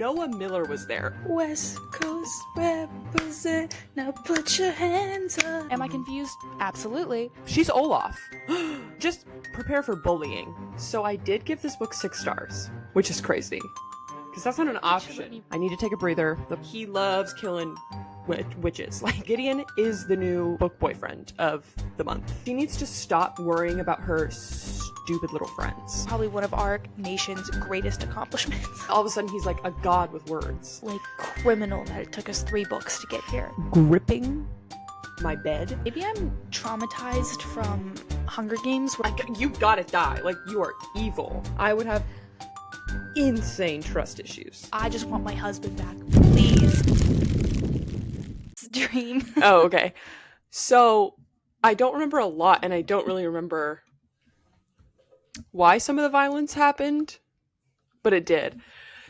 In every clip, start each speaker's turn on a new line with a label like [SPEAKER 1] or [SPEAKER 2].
[SPEAKER 1] Noah Miller was there.
[SPEAKER 2] West Coast represent. Now put your hands up. Am I confused? Absolutely.
[SPEAKER 1] She's Olaf. Just prepare for bullying. So I did give this book 6 stars, which is crazy. Because that's not an option. I need to take a breather. He loves killing witches. Like, Gideon is the new book boyfriend of the month. She needs to stop worrying about her stupid little friends.
[SPEAKER 2] Probably one of our nation's greatest accomplishments.
[SPEAKER 1] All of a sudden, he's like a god with words.
[SPEAKER 2] Like, criminal that it took us 3 books to get here.
[SPEAKER 1] Gripping my bed.
[SPEAKER 2] Maybe I'm traumatized from Hunger Games.
[SPEAKER 1] You gotta die. Like, you are evil. I would have insane trust issues.
[SPEAKER 2] I just want my husband back, please. Dream.
[SPEAKER 1] Oh, okay. So I don't remember a lot, and I don't really remember why some of the violence happened, but it did.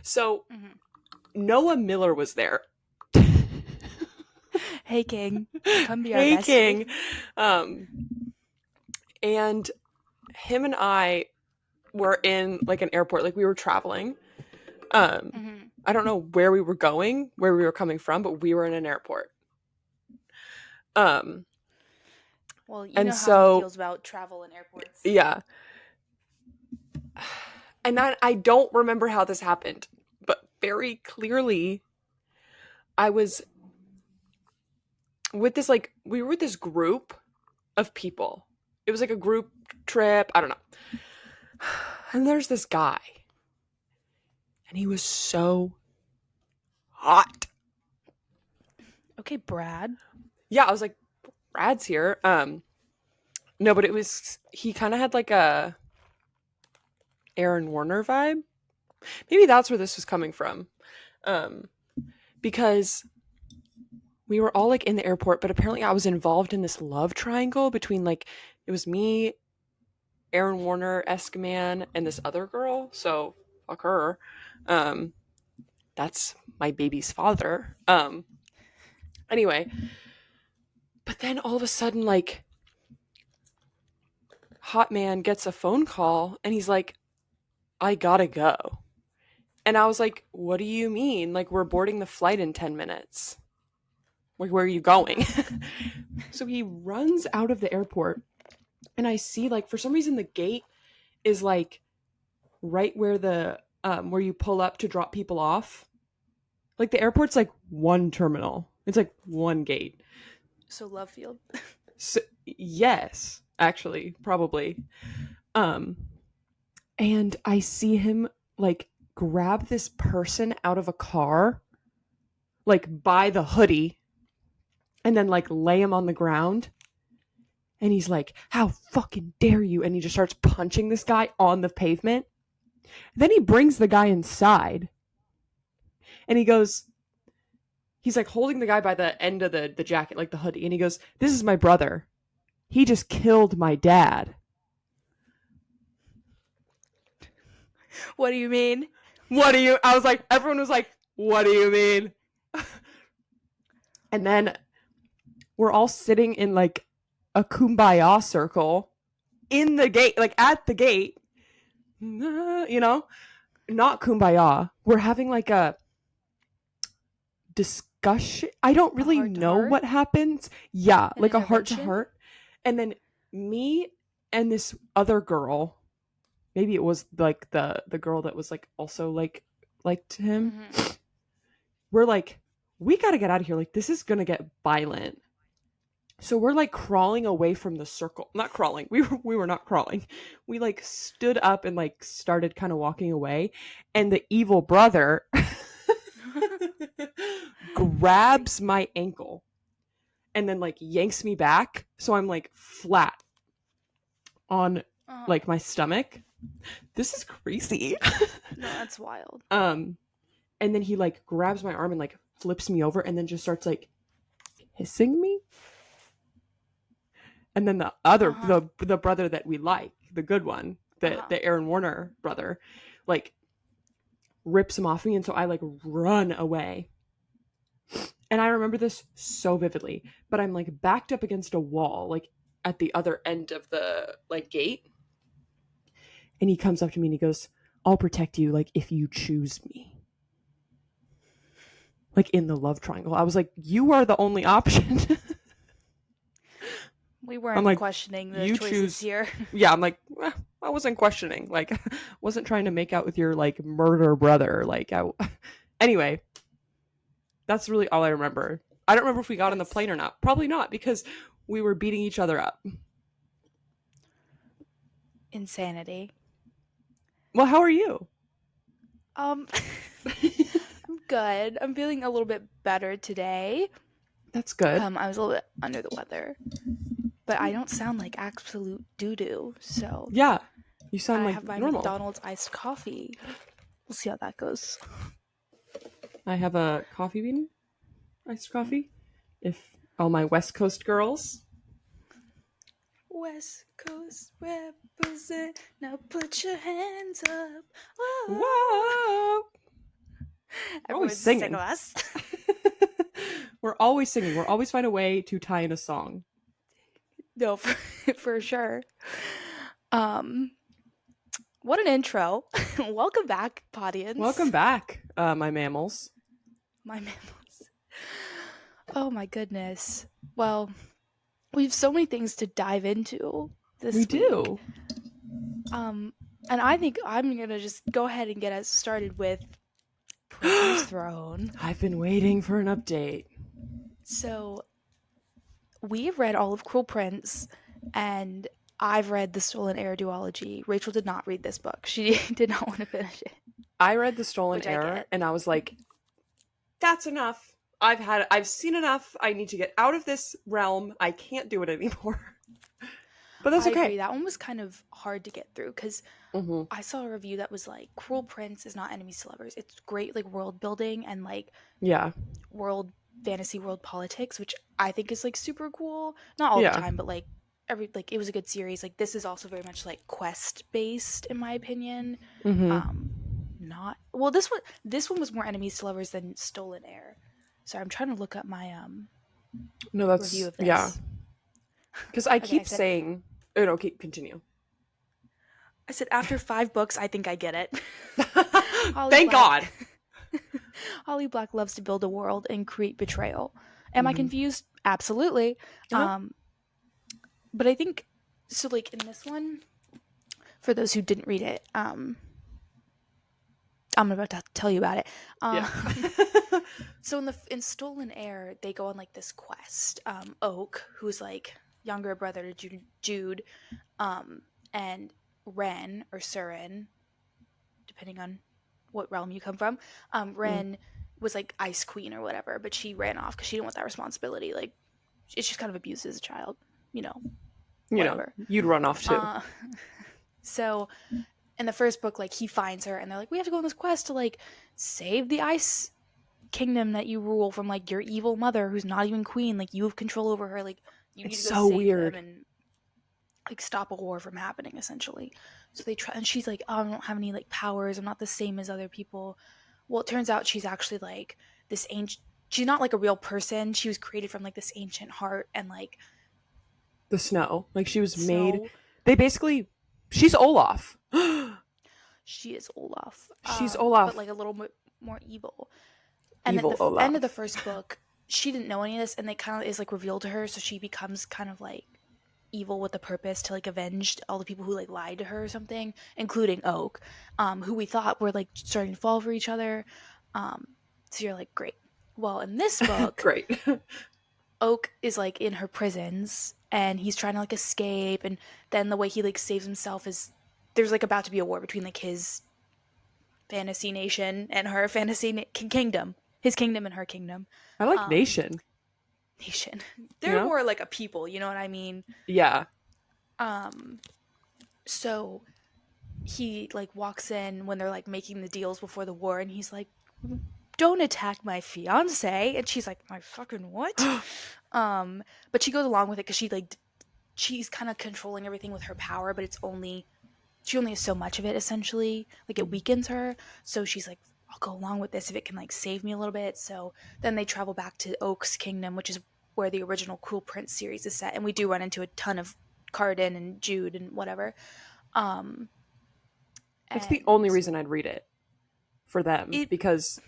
[SPEAKER 1] So Noah Miller was there.
[SPEAKER 2] Hey, King. Come be our
[SPEAKER 1] Hey,
[SPEAKER 2] bestie.
[SPEAKER 1] King. And him and I were in like an airport, like we were traveling. I don't know where we were going, where we were coming from, but we were in an airport.
[SPEAKER 2] Well, you
[SPEAKER 1] and
[SPEAKER 2] know
[SPEAKER 1] so,
[SPEAKER 2] how he feels about travel and airports.
[SPEAKER 1] Yeah. And I don't remember how this happened, but very clearly I was with this, like, we were with this group of people. It was like a group trip. I don't know. And there's this guy. And he was so hot.
[SPEAKER 2] Okay, Brad.
[SPEAKER 1] Yeah, I was like, Brad's here. No, but he kind of had like a Aaron Warner vibe. Maybe that's where this was coming from. Because we were all like in the airport, but apparently I was involved in this love triangle between, like, it was me, Aaron Warner-esque man, and this other girl. So fuck her. That's my baby's father. Anyway, but then all of a sudden, like, hot man gets a phone call and he's like, I gotta go. And I was like, what do you mean? Like, we're boarding the flight in 10 minutes. Like, where are you going? So he runs out of the airport and I see, like, for some reason the gate is like right where the where you pull up to drop people off. Like, the airport's like one terminal. It's like one gate.
[SPEAKER 2] So Love Field.
[SPEAKER 1] So, yes, actually, probably. And I see him like grab this person out of a car, like by the hoodie, and then like lay him on the ground. And he's like, how fucking dare you? And he just starts punching this guy on the pavement. Then he brings the guy inside. And he's like holding the guy by the end of the jacket, like the hoodie. And he goes, this is my brother. He just killed my dad.
[SPEAKER 2] What do you mean?
[SPEAKER 1] I was like, everyone was like, what do you mean? And then we're all sitting in like a kumbaya circle in the gate, like at the gate, you know, not kumbaya. We're having like a discussion. I don't really know what happens. Yeah, like a heart to heart. And then me and this other girl, maybe it was like the girl that was like also like liked him. We're like, we gotta get out of here. Like, this is gonna get violent. So we're like crawling away from the circle. Not crawling. We were not crawling. We like stood up and like started kind of walking away. And the evil brother grabs my ankle and then like yanks me back. So I'm like flat on like my stomach. This is crazy.
[SPEAKER 2] No, that's wild.
[SPEAKER 1] And then he like grabs my arm and like flips me over and then just starts like kissing me. And then the other, the brother that we like, the good one, the Aaron Warner brother, like rips him off me. And so I like run away. And I remember this so vividly, but I'm like backed up against a wall, like at the other end of the like gate. And he comes up to me and he goes, I'll protect you, like, if you choose me. like in the love triangle. I was like, you are the only option.
[SPEAKER 2] We
[SPEAKER 1] I'm
[SPEAKER 2] weren't
[SPEAKER 1] like,
[SPEAKER 2] questioning the
[SPEAKER 1] you
[SPEAKER 2] choices
[SPEAKER 1] choose.
[SPEAKER 2] here.
[SPEAKER 1] Yeah, I'm like, I wasn't questioning. Like, wasn't trying to make out with your like murder brother. Like, anyway, that's really all I remember. I don't remember if we got on the
[SPEAKER 2] That's
[SPEAKER 1] plane or not. Probably not because we were beating each other up.
[SPEAKER 2] insanity.
[SPEAKER 1] Well, how are you?
[SPEAKER 2] Um, I'm good. I'm feeling a little bit better today.
[SPEAKER 1] That's good.
[SPEAKER 2] I was a little bit under the weather, but I don't sound like absolute doo doo. So
[SPEAKER 1] Yeah, you sound
[SPEAKER 2] I
[SPEAKER 1] like
[SPEAKER 2] have my
[SPEAKER 1] normal.
[SPEAKER 2] McDonald's iced coffee. We'll see how that goes.
[SPEAKER 1] I have a coffee bean, iced coffee. If all my West Coast girls.
[SPEAKER 2] West Coast represent. Now put your hands up. Whoa.
[SPEAKER 1] Whoa! Always
[SPEAKER 2] Everyone's sick of
[SPEAKER 1] singing.
[SPEAKER 2] us.
[SPEAKER 1] We're always singing. We're always find a way to tie in a song.
[SPEAKER 2] No, for sure. Um, what an intro. Welcome back, podience.
[SPEAKER 1] Welcome back, my mammals.
[SPEAKER 2] My mammals. Oh my goodness. Well, we have so many things to dive into this
[SPEAKER 1] We
[SPEAKER 2] week.
[SPEAKER 1] do.
[SPEAKER 2] And I think I'm gonna just go ahead and get us started with Prisoner's Throne.
[SPEAKER 1] I've been waiting for an update.
[SPEAKER 2] So we've read all of Cruel Prince, and I've read the Stolen Heir duology. Rachel did not read this book. She did not want to finish it.
[SPEAKER 1] I read The Stolen
[SPEAKER 2] Which I
[SPEAKER 1] Heir,
[SPEAKER 2] get.
[SPEAKER 1] and I was like, that's enough. I've seen enough. I need to get out of this realm. I can't do it anymore. But that's okay.
[SPEAKER 2] I agree. That one was kind of hard to get through because I saw a review that was like, Cruel Prince is not enemies to lovers. It's great, like, world building and like world fantasy, world politics, which I think is like super cool. Not all the time, but like it was a good series. Like, this is also very much like quest based, in my opinion. Not well. This one was more enemies to lovers than Stolen Heir. So I'm trying to look up my review of this.
[SPEAKER 1] Yeah. Because I keep saying, okay, continue.
[SPEAKER 2] I said, after 5 books, I think I get it.
[SPEAKER 1] Thank God.
[SPEAKER 2] Holly Black loves to build a world and create betrayal. Am I confused? Absolutely. But I think, so like in this one, for those who didn't read it, I'm about to tell you about it. So in Stolen Heir, they go on like this quest. Oak, who's like younger brother to Jude, and Ren or Surin, depending on what realm you come from. Ren was like Ice Queen or whatever, but she ran off because she didn't want that responsibility. Like, it's just kind of abused as a child, whatever.
[SPEAKER 1] You'd run off too.
[SPEAKER 2] So in the first book, like, he finds her and they're like, we have to go on this quest to like save the Ice Kingdom that you rule from like your evil mother who's not even queen. Like, you have control over her. Like, you need to go save them and like stop a war from happening, essentially. So they try, and she's like, oh, I don't have any like powers, I'm not the same as other people. Well, it turns out she's actually like this ancient, she's not like a real person. She was created from like this ancient heart and like
[SPEAKER 1] the snow. Like, she was made, they basically, she's Olaf.
[SPEAKER 2] She is Olaf.
[SPEAKER 1] She's Olaf,
[SPEAKER 2] but like a little bit more evil.
[SPEAKER 1] And evil
[SPEAKER 2] at the
[SPEAKER 1] Olaf.
[SPEAKER 2] End of the first book, she didn't know any of this, and they kind of is like revealed to her, so she becomes kind of like evil with a purpose to like avenge all the people who like lied to her or something, including Oak, who we thought were like starting to fall for each other. So you're like, great. Well, in this book,
[SPEAKER 1] great.
[SPEAKER 2] Oak is like in her prisons and he's trying to like escape, and then the way he like saves himself is there's like about to be a war between like his fantasy nation and her fantasy kingdom, his kingdom and her kingdom.
[SPEAKER 1] I like nation.
[SPEAKER 2] They're more like a people, you know what I mean?
[SPEAKER 1] Yeah.
[SPEAKER 2] So he like walks in when they're like making the deals before the war, and he's like, don't attack my fiance. And she's like, my fucking what? But she goes along with it because she's kind of controlling everything with her power, but she only has so much of it, essentially. Like, it weakens her. So she's like, I'll go along with this if it can like save me a little bit. So then they travel back to Oak's kingdom, which is where the original Cruel Prince series is set, and we do run into a ton of Carden and Jude and whatever.
[SPEAKER 1] It's the only reason I'd read it for them, because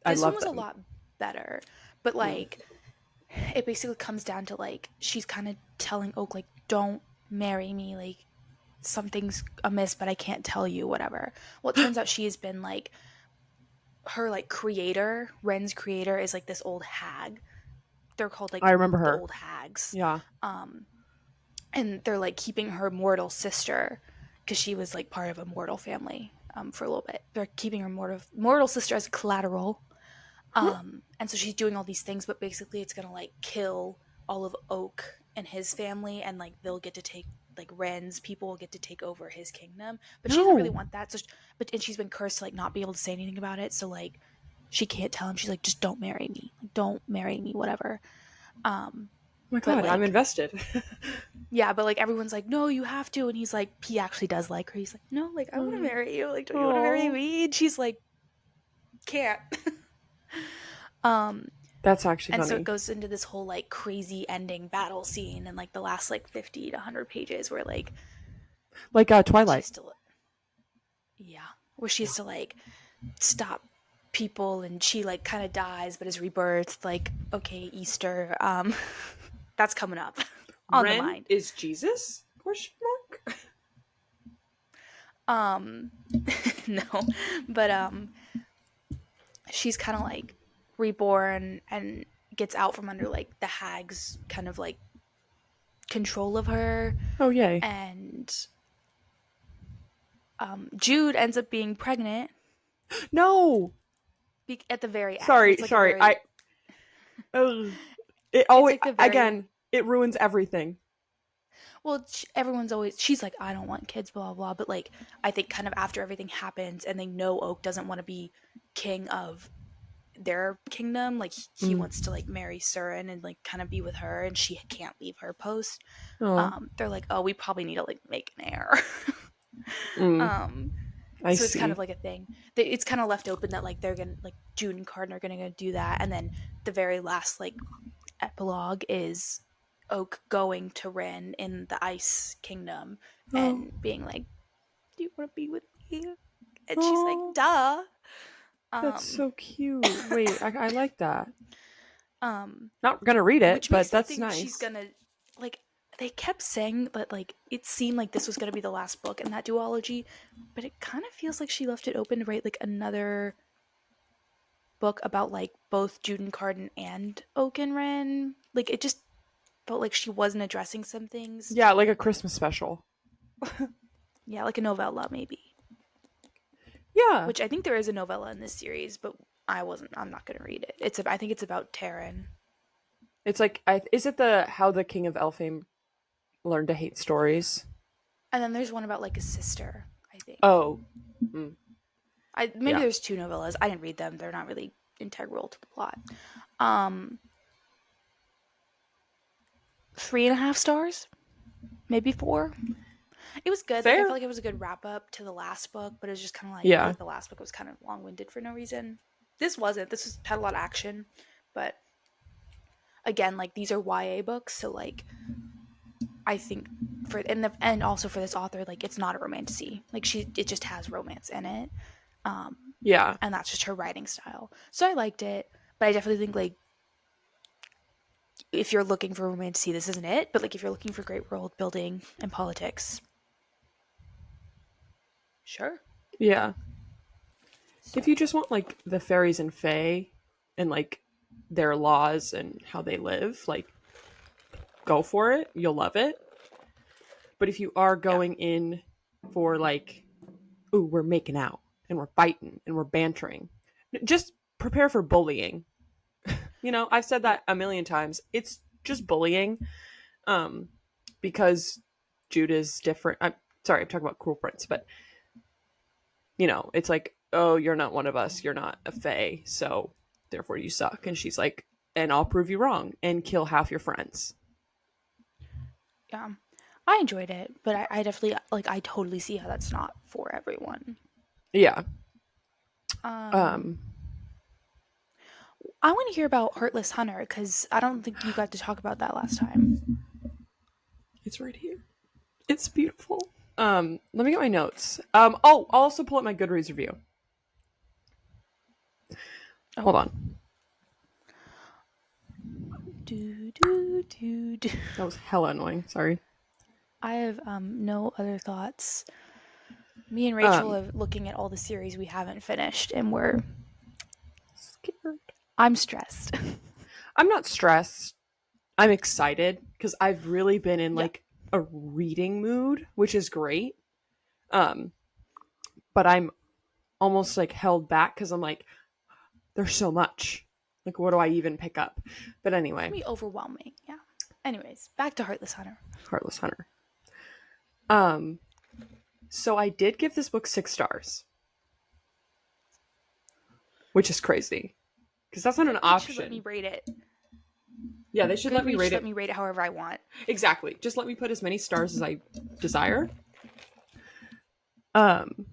[SPEAKER 1] I love them.
[SPEAKER 2] This one was a lot better. But like it basically comes down to like she's kind of telling Oak like don't marry me, like something's amiss but I can't tell you, whatever. Well, it turns out she has been like her like creator, Ren's creator is like this old hag. They're called like
[SPEAKER 1] I remember
[SPEAKER 2] the
[SPEAKER 1] her.
[SPEAKER 2] old hags.
[SPEAKER 1] Yeah.
[SPEAKER 2] And they're like keeping her mortal sister because she was like part of a mortal family for a little bit. They're keeping her mortal sister as collateral. And so she's doing all these things, but basically it's gonna like kill all of Oak and his family, and like they'll get to take like Ren's people will get to take over his kingdom. But she doesn't really
[SPEAKER 1] No.
[SPEAKER 2] want that. So, and she's been cursed to like not be able to say anything about it. So like she can't tell him. She's like, just don't marry me. Like, don't marry me. Whatever.
[SPEAKER 1] Oh my
[SPEAKER 2] But
[SPEAKER 1] god, I'm
[SPEAKER 2] like
[SPEAKER 1] invested.
[SPEAKER 2] yeah, but like everyone's like, no, you have to, and he's like, he actually does like her. He's like, no, like I want to marry you. Like, don't you want to marry
[SPEAKER 1] Oh,
[SPEAKER 2] me? And she's like, can't. um,
[SPEAKER 1] that's actually
[SPEAKER 2] and so it
[SPEAKER 1] funny.
[SPEAKER 2] goes into this whole like crazy ending battle scene and like the last like 50 to 100 pages where like
[SPEAKER 1] Like
[SPEAKER 2] she
[SPEAKER 1] Twilight.
[SPEAKER 2] has to, yeah, where she
[SPEAKER 1] Yeah.
[SPEAKER 2] has to like stop people and she like kind of dies but is rebirthed. Like, okay, Easter. That's coming up on the
[SPEAKER 1] Ren
[SPEAKER 2] mind.
[SPEAKER 1] is Jesus? Question mark.
[SPEAKER 2] Um, no, but she's kind of like reborn and gets out from under like the hag's kind of like control of her,
[SPEAKER 1] Oh yay.
[SPEAKER 2] and Jude ends up being pregnant
[SPEAKER 1] No.
[SPEAKER 2] at the very end.
[SPEAKER 1] Sorry,
[SPEAKER 2] It's like a
[SPEAKER 1] sorry.
[SPEAKER 2] very,
[SPEAKER 1] Ugh. It
[SPEAKER 2] it's
[SPEAKER 1] always
[SPEAKER 2] like the very,
[SPEAKER 1] again. It ruins everything.
[SPEAKER 2] well, everyone's always, she's like, I don't want kids, blah, blah, blah. But like, I think kind of after everything happens and they know Oak doesn't want to be king of their kingdom, like he
[SPEAKER 1] Mm.
[SPEAKER 2] wants to like marry Surin and like kind of be with her, and she can't leave her post.
[SPEAKER 1] Oh.
[SPEAKER 2] They're like, oh, we probably need to like make an heir.
[SPEAKER 1] Mm.
[SPEAKER 2] um,
[SPEAKER 1] I
[SPEAKER 2] so it's kind
[SPEAKER 1] see.
[SPEAKER 2] of like a thing. It's kind of left open that like they're gonna like Jude and Cardin are gonna go do that, and then the very last like epilogue is Oak going to Ren in the Ice Kingdom
[SPEAKER 1] Oh.
[SPEAKER 2] and being like, "Do you want to be with me?" And she's like,
[SPEAKER 1] Oh.
[SPEAKER 2] "Duh."
[SPEAKER 1] That's
[SPEAKER 2] Um,
[SPEAKER 1] so cute. Wait, I like that.
[SPEAKER 2] um,
[SPEAKER 1] Not gonna read it,
[SPEAKER 2] which
[SPEAKER 1] but
[SPEAKER 2] makes me
[SPEAKER 1] that's
[SPEAKER 2] think she's
[SPEAKER 1] nice.
[SPEAKER 2] gonna like. They kept saying that like it seemed like this was gonna be the last book in that duology, but it kind of feels like she left it open to write like another book about like both Juden Carden and Oaken Ren. Like it just felt like she wasn't addressing some things.
[SPEAKER 1] Yeah, like a Christmas special.
[SPEAKER 2] Yeah, like a novella maybe.
[SPEAKER 1] Yeah.
[SPEAKER 2] Which I think there is a novella in this series, but I'm not gonna read it. I think it's about Taryn.
[SPEAKER 1] It's like is it the how the King of Elfame learned to hate stories?
[SPEAKER 2] And then there's one about like a sister, I think.
[SPEAKER 1] Oh. Mm.
[SPEAKER 2] Maybe
[SPEAKER 1] Yeah.
[SPEAKER 2] there's two novellas. I didn't read them. They're not really integral to the plot. Um 3.5 stars, maybe 4. It was good. Like I
[SPEAKER 1] Fair.
[SPEAKER 2] felt like it was a good wrap up to the last book, but it was just kind of like I feel
[SPEAKER 1] Yeah.
[SPEAKER 2] like the last book was kind of long winded for no reason. This wasn't. Had a lot of action, but again, like these are YA books, so like I think and also for this author, like it's not a romantasy. Like it just has romance in it,
[SPEAKER 1] Yeah.
[SPEAKER 2] and that's just her writing style. So I liked it, but I definitely think like if you're looking for romantasy, this isn't it. But like if you're looking for great world building and politics, sure.
[SPEAKER 1] Yeah.
[SPEAKER 2] So
[SPEAKER 1] If you just want like the fairies and fae and like their laws and how they live, like go for it. You'll love it. But if you are
[SPEAKER 2] yeah,
[SPEAKER 1] going in for like, ooh, we're making out and we're fighting and we're bantering, just prepare for bullying. I've said
[SPEAKER 2] yeah,
[SPEAKER 1] that a million times. It's just bullying. Um, because Jude is different. I'm sorry, I'm talking about Cruel Prince, but it's like, oh, you're not one of us. You're not a fae, so therefore you suck. And she's like, and I'll prove you wrong and kill half your friends.
[SPEAKER 2] yeah. I enjoyed it, but I definitely like. I totally see how that's not for everyone.
[SPEAKER 1] Yeah.
[SPEAKER 2] Um,
[SPEAKER 1] Um,
[SPEAKER 2] I want to hear about Heartless Hunter because I don't think you got to talk about that last time.
[SPEAKER 1] it's right here. It's beautiful. Let me get my notes. I'll also pull up my Goodreads review.
[SPEAKER 2] Oh,
[SPEAKER 1] Hold on.
[SPEAKER 2] do, do, do, do.
[SPEAKER 1] That was hella annoying. Sorry.
[SPEAKER 2] I have no other thoughts. Me and Rachel
[SPEAKER 1] Um,
[SPEAKER 2] are looking at all the series we haven't finished, and we're.
[SPEAKER 1] Scared.
[SPEAKER 2] I'm stressed.
[SPEAKER 1] I'm not stressed. I'm excited because I've really been in
[SPEAKER 2] Yeah.
[SPEAKER 1] like a reading mood, which is great. Um, but I'm almost like held back because I'm like, there's so much. Like, what do I even pick up? But
[SPEAKER 2] It
[SPEAKER 1] anyway,
[SPEAKER 2] can be overwhelming. Yeah. Anyways, back to Heartless Hunter.
[SPEAKER 1] Heartless Hunter. Um, so I did give this book 6 stars, which is crazy because that's not an
[SPEAKER 2] Goodreads should let me
[SPEAKER 1] option.
[SPEAKER 2] rate it.
[SPEAKER 1] Yeah, they should let me
[SPEAKER 2] Goodreads
[SPEAKER 1] rate
[SPEAKER 2] should let
[SPEAKER 1] it.
[SPEAKER 2] me rate it however I want.
[SPEAKER 1] Exactly. Just let me put as many stars as I desire. Um,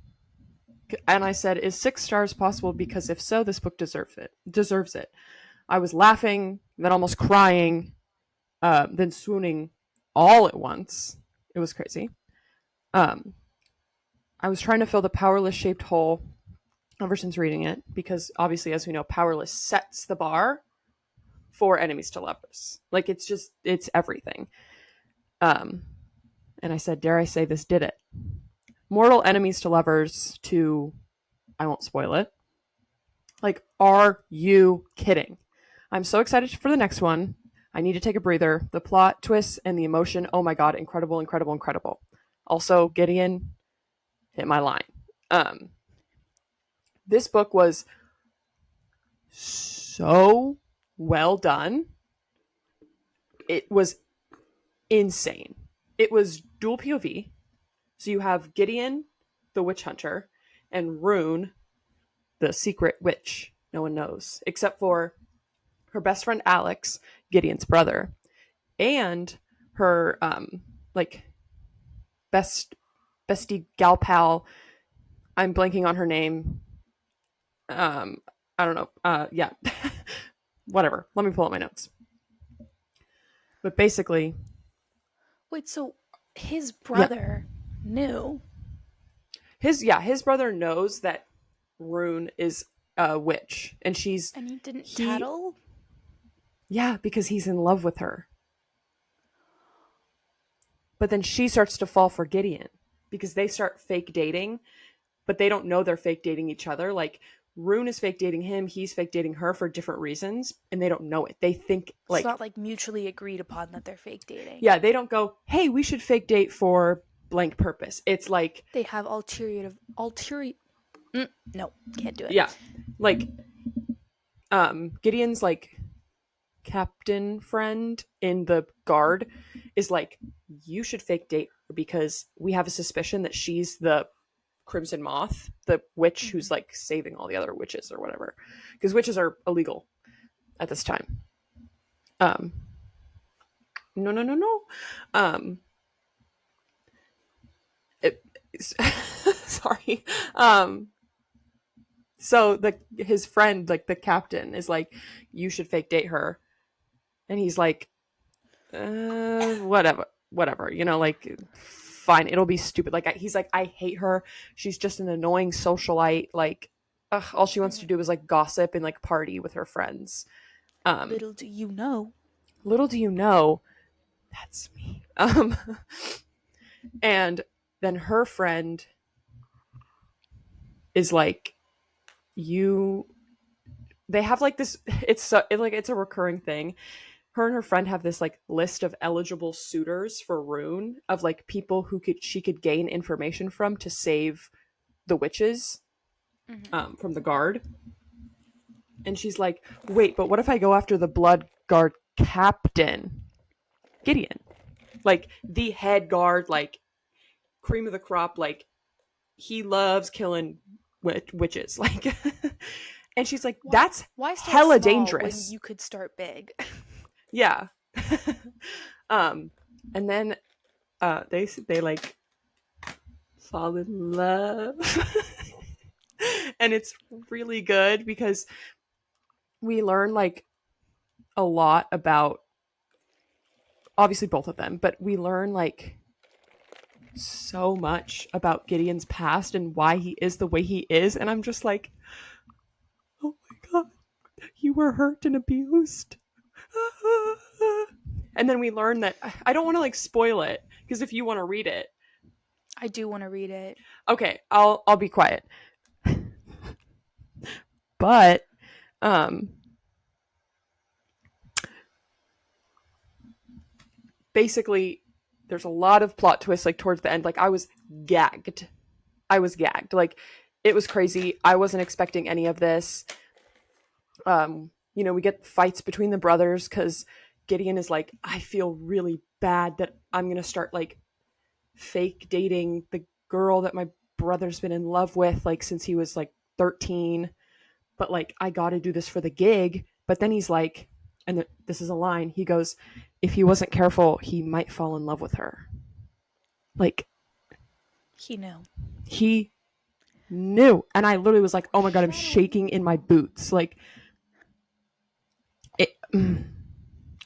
[SPEAKER 1] and I said, "Is 6 stars possible? Because if so, this book deserves it. Deserves it." I was laughing, then almost crying, then swooning all at once. It was crazy. Um, I was trying to fill the powerless shaped hole ever since reading it because obviously, as we know, powerless sets the bar for enemies to lovers. Like it's everything. Um, and I said, "Dare I say this did it?" Mortal enemies to lovers to I won't spoil it. Like, are you kidding? I'm so excited for the next one. I need to take a breather. The plot, twists, and the emotion, oh my god, incredible, incredible, incredible. Also, Gideon hit my line. Um, this book was so well done. It was insane. It was dual POV. So you have Gideon, the witch hunter, and Rune, the secret witch no one knows, except for her best friend Alex, Gideon's brother, and her like bestie gal pal. I'm blanking on her name. Um, I don't know. Yeah, whatever. Let me pull up my notes. But basically,
[SPEAKER 2] Wait, so his
[SPEAKER 1] yeah,
[SPEAKER 2] brother knew.
[SPEAKER 1] his brother knows that Rune is a witch, and
[SPEAKER 2] And he didn't
[SPEAKER 1] he
[SPEAKER 2] tattle?
[SPEAKER 1] yeah, because he's in love with her. But then she starts to fall for Gideon because they start fake dating, but they don't know they're fake dating each other. Like Rune is fake dating him, he's fake dating her for different reasons, and they don't know it. They think
[SPEAKER 2] It's
[SPEAKER 1] like,
[SPEAKER 2] not like mutually agreed upon that they're fake dating.
[SPEAKER 1] yeah, they don't go, hey, we should fake date for blank purpose. It's like,
[SPEAKER 2] They have ulterior. No, can't do it.
[SPEAKER 1] yeah, like Gideon's like captain friend in the guard is like, you should fake date her because we have a suspicion that she's the Crimson Moth, the witch who's like saving all the other witches or whatever, because witches are illegal at this time. Um, no, no, no, no. Um, it, sorry. So his friend, like the captain, is like, you should fake date her, and he's like, whatever, whatever. You know, like fine, it'll be stupid. Like he's like, I hate her. She's just an annoying socialite. Like, all she wants to do is like gossip and like party with her friends.
[SPEAKER 2] Little do you know.
[SPEAKER 1] Little do you know, that's me. And then her friend is like, you. They have like this. It's a recurring thing. Her and her friend have this like list of eligible suitors for Rune of like people who she could gain information from to save the witches from the guard. And she's like, wait, but what if I go after the blood guard captain, Gideon? Like the head guard, like cream of the crop, like he loves killing witches. Like, and she's like, that's
[SPEAKER 2] Why start
[SPEAKER 1] hella
[SPEAKER 2] small when
[SPEAKER 1] dangerous.
[SPEAKER 2] you could start big?
[SPEAKER 1] Yeah. um, and then they like fall in love. And it's really good because we learn like a lot about obviously both of them, but we learn like so much about Gideon's past and why he is the way he is. And I'm just like, oh my god, you were hurt and abused. And then we learn that I don't want to like spoil it because if you want to read it,
[SPEAKER 2] I do want to read it.
[SPEAKER 1] okay, I'll be quiet. But um basically there's a lot of plot twists like towards the end. Like gagged. I was gagged. Like it was crazy. I wasn't expecting any of this. We get fights between the brothers because Gideon is like, I feel really bad that I'm gonna start like fake dating the girl that my brother's been in love with like since he was like 13, but like I gotta do this for the gig. But then he's like, and this is a line, he goes, if he wasn't careful he might fall in love with her. Like
[SPEAKER 2] He knew.
[SPEAKER 1] he knew. And I literally was like, oh my god, I'm shaking in my boots. Like it,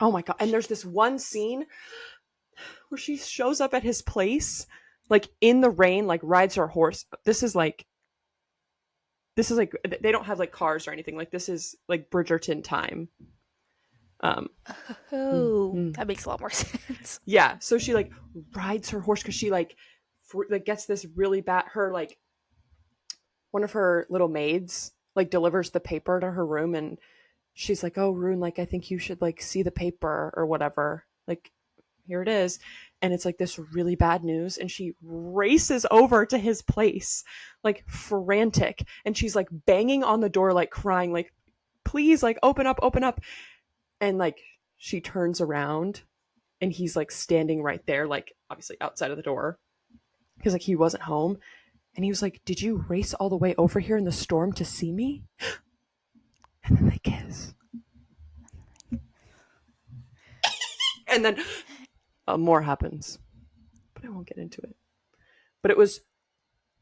[SPEAKER 1] oh my god. And there's this one scene where she shows up at his place like in the rain, like rides her horse. This is like they don't have like cars or anything. Like this is like Bridgerton time. Um
[SPEAKER 2] Oh, that makes a lot more sense.
[SPEAKER 1] yeah, so she like rides her horse because she like gets this really bad, her like one of her little maids like delivers the paper to her room, and she's like, oh Rune, like I think you should like see the paper or whatever, like here it is. And it's like this really bad news, and she races over to his place like frantic, and she's like banging on the door like crying like, please, like open up, open up. And like she turns around and he's like standing right there, like obviously outside of the door because like he wasn't home. And he was like, did you race all the way over here in the storm to see me? And then they kiss. And then more happens, but I won't get into it. But it was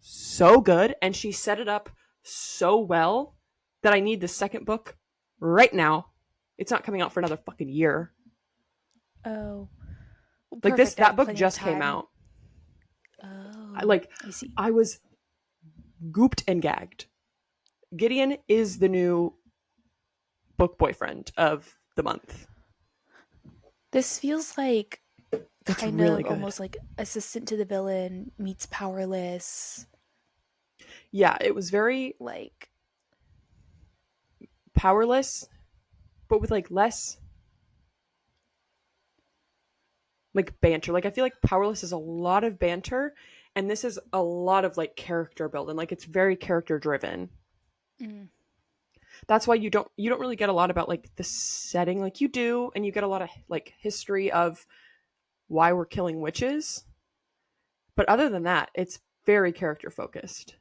[SPEAKER 1] so good, and she set it up so well that I need the second book right now. It's not coming out for another fucking year.
[SPEAKER 2] Oh. Well,
[SPEAKER 1] Like
[SPEAKER 2] perfect.
[SPEAKER 1] that book just came out.
[SPEAKER 2] Oh.
[SPEAKER 1] I
[SPEAKER 2] see.
[SPEAKER 1] I was gooped and gagged. Gideon is the new book boyfriend of the month.
[SPEAKER 2] This feels like
[SPEAKER 1] It's
[SPEAKER 2] kind
[SPEAKER 1] really
[SPEAKER 2] of
[SPEAKER 1] good.
[SPEAKER 2] almost like assistant to the villain meets Powerless.
[SPEAKER 1] Yeah, it was very
[SPEAKER 2] Like
[SPEAKER 1] Powerless, but with like less like banter. Like I feel like Powerless is a lot of banter, and this is a lot of like character building. Like it's very character driven. That's why you don't really get a lot about like the setting like you do, and you get a lot of like history of why we're killing witches. But other than that, it's very character focused.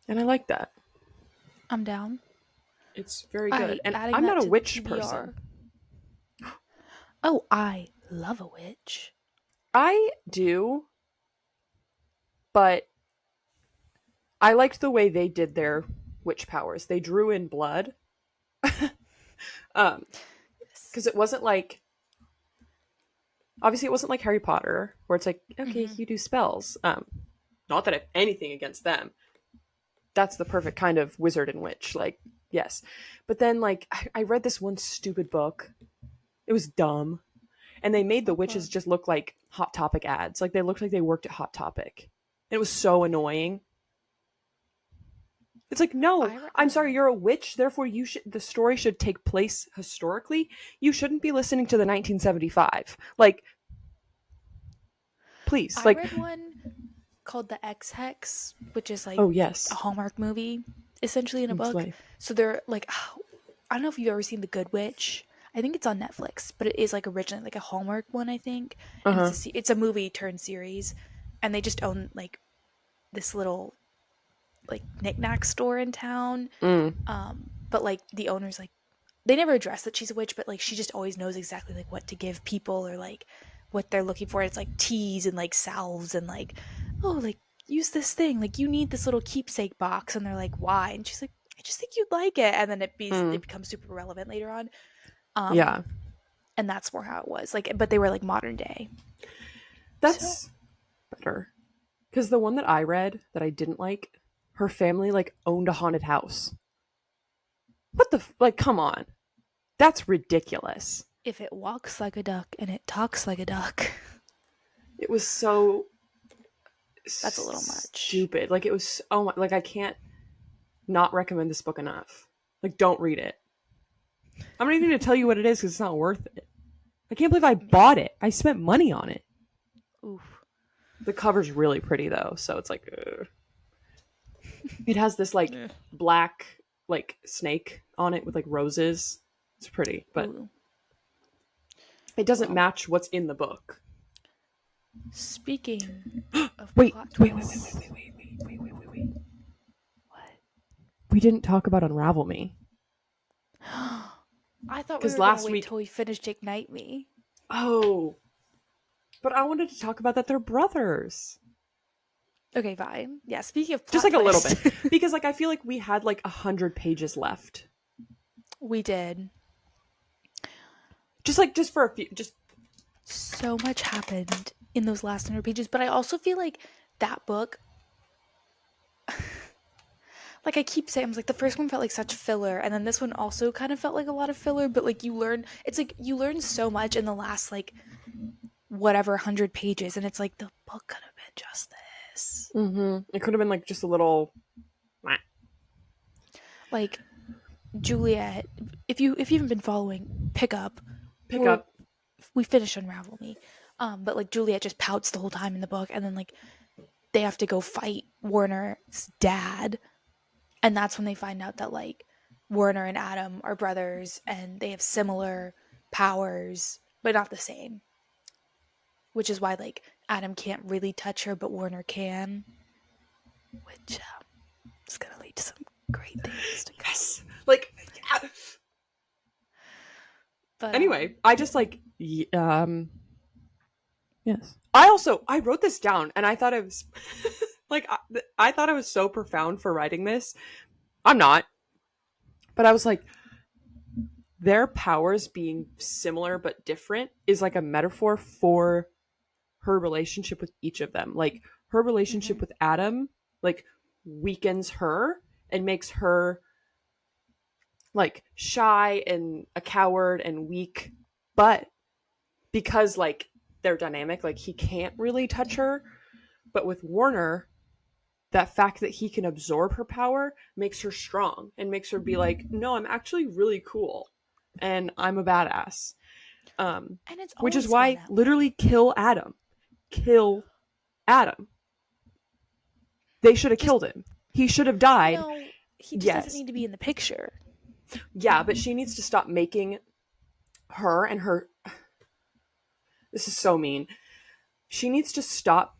[SPEAKER 1] And I like that.
[SPEAKER 2] I'm down.
[SPEAKER 1] It's very good. And
[SPEAKER 2] adding
[SPEAKER 1] I'm
[SPEAKER 2] that
[SPEAKER 1] not a
[SPEAKER 2] to
[SPEAKER 1] witch
[SPEAKER 2] TBR.
[SPEAKER 1] person.
[SPEAKER 2] Oh, I love a witch.
[SPEAKER 1] I do, but I liked the way they did their witch powers. They drew in blood. Because it wasn't like, obviously it wasn't like Harry Potter where it's like, okay, you do spells. Not that I have anything against them. That's the perfect kind of wizard and witch. Like, yes. But then like I read this one stupid book. It was dumb. And they made the witches just look like Hot Topic ads. Like they looked like they worked at Hot Topic. It was so annoying. It's like, no, I'm sorry, you're a witch, therefore the story should take place historically. You shouldn't be listening to the 1975. Like, please.
[SPEAKER 2] I
[SPEAKER 1] like
[SPEAKER 2] read one called The X Hex, which is like
[SPEAKER 1] oh yes,
[SPEAKER 2] a Hallmark movie, essentially in a book.
[SPEAKER 1] life.
[SPEAKER 2] So they're like, I don't know if you've ever seen The Good Witch. I think it's on Netflix, but it is like originally like a Hallmark one, I think. And it's a movie turned series, and they just own like this little like knickknack store in town. But like the owner's like, they never address that she's a witch, but like she just always knows exactly like what to give people or like what they're looking for. It's like teas and like salves and like, oh, like use this thing, like you need this little keepsake box, and they're like, why? And she's like, I just think you'd like it, and then it becomes super relevant later on.
[SPEAKER 1] Yeah,
[SPEAKER 2] and that's more how it was like, but they were like modern day.
[SPEAKER 1] That's better. Because the one that I read that I didn't like, her family like owned a haunted house. What the like? Come on. That's ridiculous.
[SPEAKER 2] If it walks like a duck and it talks like a duck,
[SPEAKER 1] It was so
[SPEAKER 2] that's a little much.
[SPEAKER 1] stupid. Like, it was, oh my, like, I can't not recommend this book enough. Like, don't read it. I'm not even going to tell you what it is because it's not worth it. I can't believe I bought it. I spent money on it.
[SPEAKER 2] Oof.
[SPEAKER 1] The cover's really pretty though, so it's like, it has this like black like snake on it with like roses. It's pretty, but
[SPEAKER 2] Ooh.
[SPEAKER 1] it doesn't
[SPEAKER 2] Well,
[SPEAKER 1] match what's in the book.
[SPEAKER 2] speaking of
[SPEAKER 1] Wait,
[SPEAKER 2] plot
[SPEAKER 1] wait,
[SPEAKER 2] twists,
[SPEAKER 1] wait.
[SPEAKER 2] what?
[SPEAKER 1] We didn't talk about Unravel Me.
[SPEAKER 2] I thought we
[SPEAKER 1] Because
[SPEAKER 2] were gonna
[SPEAKER 1] last
[SPEAKER 2] wait
[SPEAKER 1] week,
[SPEAKER 2] till we finished Ignite Me.
[SPEAKER 1] oh, but I wanted to talk about that they're brothers.
[SPEAKER 2] Okay, fine. Yeah, speaking of
[SPEAKER 1] Just
[SPEAKER 2] plot
[SPEAKER 1] like a little
[SPEAKER 2] twist,
[SPEAKER 1] bit. Because like I feel like we had like 100 pages left.
[SPEAKER 2] we did.
[SPEAKER 1] Just for a few, just
[SPEAKER 2] So much happened in those last 100 pages, but I also feel like that book, like I keep saying, like the first one felt like such filler, and then this one also kind of felt like a lot of filler, but like it's like you learn so much in the last like whatever 100 pages, and it's like the book could have been just this.
[SPEAKER 1] it could have been like just a little.
[SPEAKER 2] Like Juliet, if you haven't been following, pick up. We finish Unravel Me, but like Juliet just pouts the whole time in the book, and then like they have to go fight Warner's dad, and that's when they find out that like Warner and Adam are brothers and they have similar powers but not the same, which is why like Adam can't really touch her but Warner can, which is gonna lead to some great things to come.
[SPEAKER 1] Yes, like. Yeah.
[SPEAKER 2] But
[SPEAKER 1] Anyway, I just like yes. I wrote this down and I thought it was like I thought it was so profound for writing this. I'm not. But I was like their powers being similar but different is like a metaphor for her relationship with each of them. Like her relationship with Adam like weakens her and makes her like shy and a coward and weak, but because like they're dynamic, like he can't really touch her. But with Warner, that fact that he can absorb her power makes her strong and makes her be like, no, I'm actually really cool and I'm a badass.
[SPEAKER 2] and it's
[SPEAKER 1] Which is
[SPEAKER 2] always been
[SPEAKER 1] why
[SPEAKER 2] that
[SPEAKER 1] literally
[SPEAKER 2] way.
[SPEAKER 1] kill Adam. They should have
[SPEAKER 2] Just
[SPEAKER 1] killed him. He should have died.
[SPEAKER 2] no, he just doesn't
[SPEAKER 1] Yes.
[SPEAKER 2] need to be in the picture.
[SPEAKER 1] Yeah, but she needs to stop making her and her. This is so mean. She needs to stop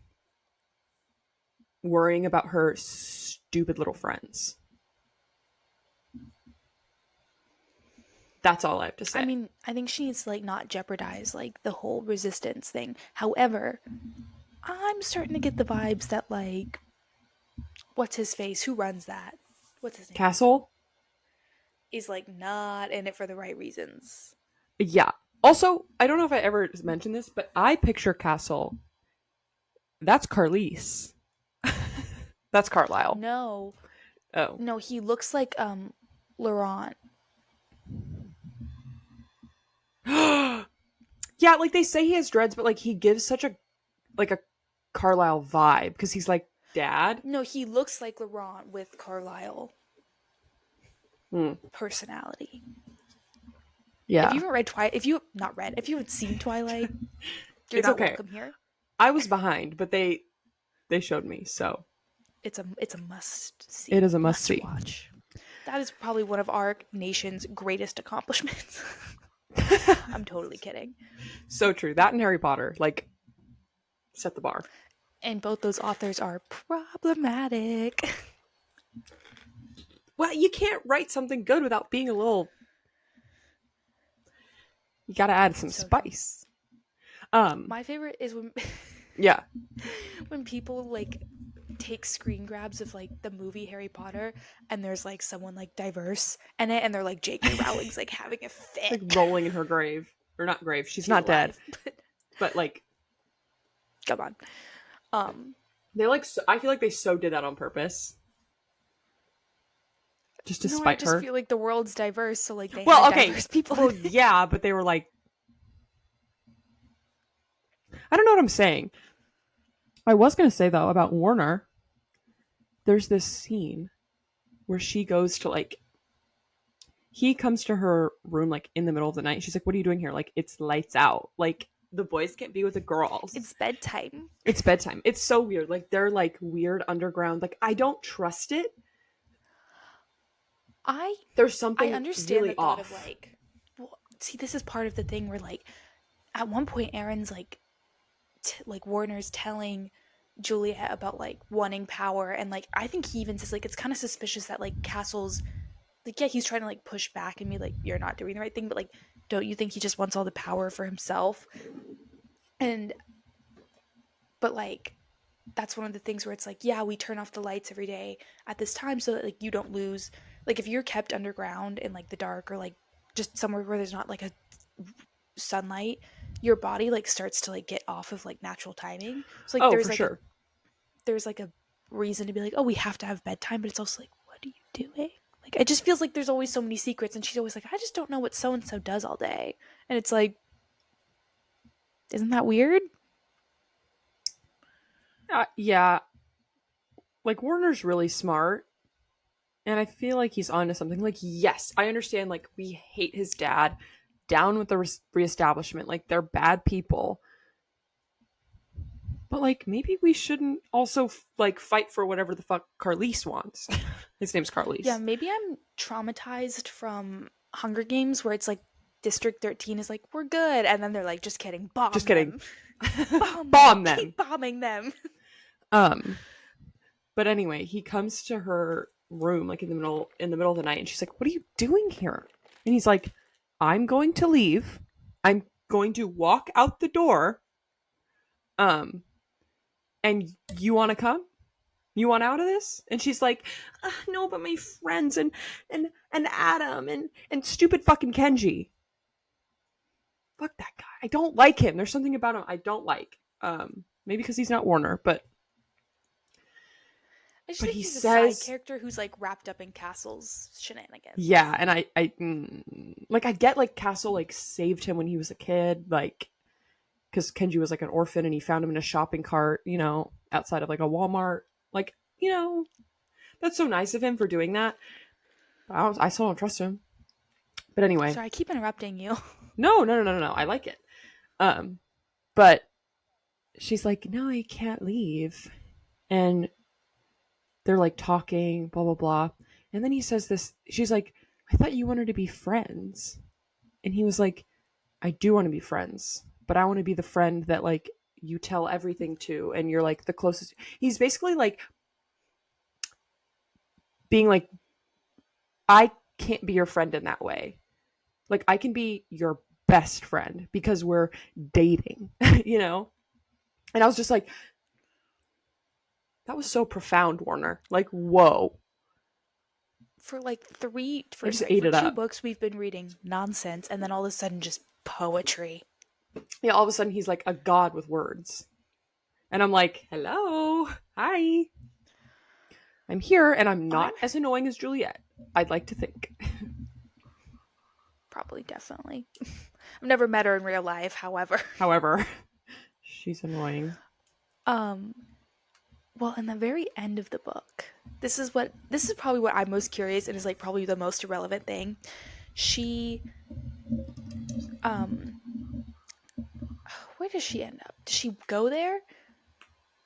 [SPEAKER 1] worrying about her stupid little friends. That's all I have to say.
[SPEAKER 2] I mean, I think she needs to like not jeopardize like the whole resistance thing. However, I'm starting to get the vibes that like what's his face? Who runs that? What's his name?
[SPEAKER 1] Castle?
[SPEAKER 2] Is like not in it for the right reasons.
[SPEAKER 1] Yeah. Also, I don't know if I ever mentioned this, but I picture Castle. That's Carlise. That's Carlisle.
[SPEAKER 2] No.
[SPEAKER 1] Oh.
[SPEAKER 2] No, he looks like Laurent.
[SPEAKER 1] Yeah, like they say he has dreads, but like he gives such a like a Carlisle vibe because he's like dad.
[SPEAKER 2] No, he looks like Laurent with Carlisle personality.
[SPEAKER 1] Yeah.
[SPEAKER 2] If you haven't read Twilight, if you haven't seen Twilight, you're
[SPEAKER 1] It's
[SPEAKER 2] not
[SPEAKER 1] okay.
[SPEAKER 2] welcome here.
[SPEAKER 1] I was behind, but they showed me, so
[SPEAKER 2] It's a must see.
[SPEAKER 1] it is a must see.
[SPEAKER 2] Watch. That is probably one of our nation's greatest accomplishments. I'm totally kidding.
[SPEAKER 1] So true. That and Harry Potter, like, set the bar.
[SPEAKER 2] And both those authors are problematic.
[SPEAKER 1] Well, you can't write something good without being a little. You gotta add some spice.
[SPEAKER 2] My favorite is when.
[SPEAKER 1] Yeah.
[SPEAKER 2] When people like take screen grabs of like the movie Harry Potter and there's like someone like diverse in it and they're like J.K. Rowling's like having a fit,
[SPEAKER 1] like rolling in her grave, or not grave. She's not alive, dead, but like,
[SPEAKER 2] come on.
[SPEAKER 1] They like. I feel like they so did that on purpose. just to
[SPEAKER 2] No, I
[SPEAKER 1] spite
[SPEAKER 2] just
[SPEAKER 1] her.
[SPEAKER 2] feel like the world's diverse, so like they
[SPEAKER 1] Well,
[SPEAKER 2] had
[SPEAKER 1] okay.
[SPEAKER 2] diverse people.
[SPEAKER 1] Well, yeah, but they were like, I don't know what I'm saying. I was going to say, though, about Warner, there's this scene where she goes to like, he comes to her room like in the middle of the night. She's like, "What are you doing here? Like, it's lights out. Like, the boys can't be with the girls.
[SPEAKER 2] It's bedtime.
[SPEAKER 1] It's bedtime." It's so weird. Like, they're like weird underground. Like, I don't trust it.
[SPEAKER 2] I
[SPEAKER 1] There's
[SPEAKER 2] I
[SPEAKER 1] something
[SPEAKER 2] understand the
[SPEAKER 1] really
[SPEAKER 2] thought of
[SPEAKER 1] off.
[SPEAKER 2] like, well, see, this is part of the thing where like at one point Aaron's like like Warner's telling Juliet about like wanting power, and like I think he even says like it's kind of suspicious that like Castle's like, yeah, he's trying to like push back and be like, you're not doing the right thing, but like, don't you think he just wants all the power for himself? And but like that's one of the things where it's like, yeah, we turn off the lights every day at this time so that like you don't lose, like if you're kept underground in like the dark or like just somewhere where there's not like a sunlight, your body like starts to like get off of like natural timing. So like
[SPEAKER 1] Oh, for sure.
[SPEAKER 2] there's like a reason to be like, oh, we have to have bedtime, but it's also like, what are you doing? Like it just feels like there's always so many secrets, and she's always like, I just don't know what so and so does all day, and it's like, isn't that weird?
[SPEAKER 1] Yeah. Like, Warner's really smart. And I feel like he's onto something. Like, yes, I understand. Like, we hate his dad. Down with the reestablishment. Like, they're bad people. But like, maybe we shouldn't also like fight for whatever the fuck Carlise wants. His name's
[SPEAKER 2] Yeah,
[SPEAKER 1] Carlise.
[SPEAKER 2] maybe I'm traumatized from Hunger Games where it's like District 13 is like, we're good, and then they're like, just kidding,
[SPEAKER 1] Just
[SPEAKER 2] bomb
[SPEAKER 1] kidding.
[SPEAKER 2] them, bomb them,
[SPEAKER 1] Bomb them.
[SPEAKER 2] keep bombing them.
[SPEAKER 1] Um. But anyway, he comes to her room like in the middle of the night, and she's like, "What are you doing here?" And he's like, "I'm going to leave. I'm going to walk out the door. Um, and you want to come? You want out of this?" And she's like, "No, but my friends and Adam and stupid fucking Kenji. Fuck that guy. I don't like him. There's something about him I don't like. Maybe because he's not Warner, but
[SPEAKER 2] I just
[SPEAKER 1] but
[SPEAKER 2] think
[SPEAKER 1] he
[SPEAKER 2] he's a side
[SPEAKER 1] says,
[SPEAKER 2] character who's like wrapped up in Castle's shenanigans.
[SPEAKER 1] yeah, and like I get like Castle like saved him when he was a kid, like because Kenji was like an orphan and he found him in a shopping cart, outside of like a Walmart. Like, that's so nice of him for doing that. I still don't trust him. But anyway,
[SPEAKER 2] Sorry, I keep interrupting you.
[SPEAKER 1] no. I like it. Um, but she's like, no, I can't leave, and they're like talking, blah blah blah, and then he says this. She's like, I thought you wanted to be friends, and he was like, I do want to be friends, but I want to be the friend that like you tell everything to, and you're like the closest. He's basically like being like, I can't be your friend in that way. Like, I can be your best friend because we're dating, you know? And I was just like, that was so profound, Warner. Like, whoa.
[SPEAKER 2] For like
[SPEAKER 1] I just
[SPEAKER 2] for
[SPEAKER 1] ate it
[SPEAKER 2] two
[SPEAKER 1] up.
[SPEAKER 2] books we've been reading nonsense, and then all of a sudden just poetry.
[SPEAKER 1] Yeah, all of a sudden he's like a god with words. And I'm like, hello, hi. I'm here and I'm
[SPEAKER 2] I'm
[SPEAKER 1] not as annoying as Juliet, I'd like to think.
[SPEAKER 2] probably definitely. I've never met her in real life, however.
[SPEAKER 1] However, she's annoying.
[SPEAKER 2] Um well, in the very end of the book, this is probably what I'm most curious and is like probably the most irrelevant thing. She um where does she end up? Does she go there?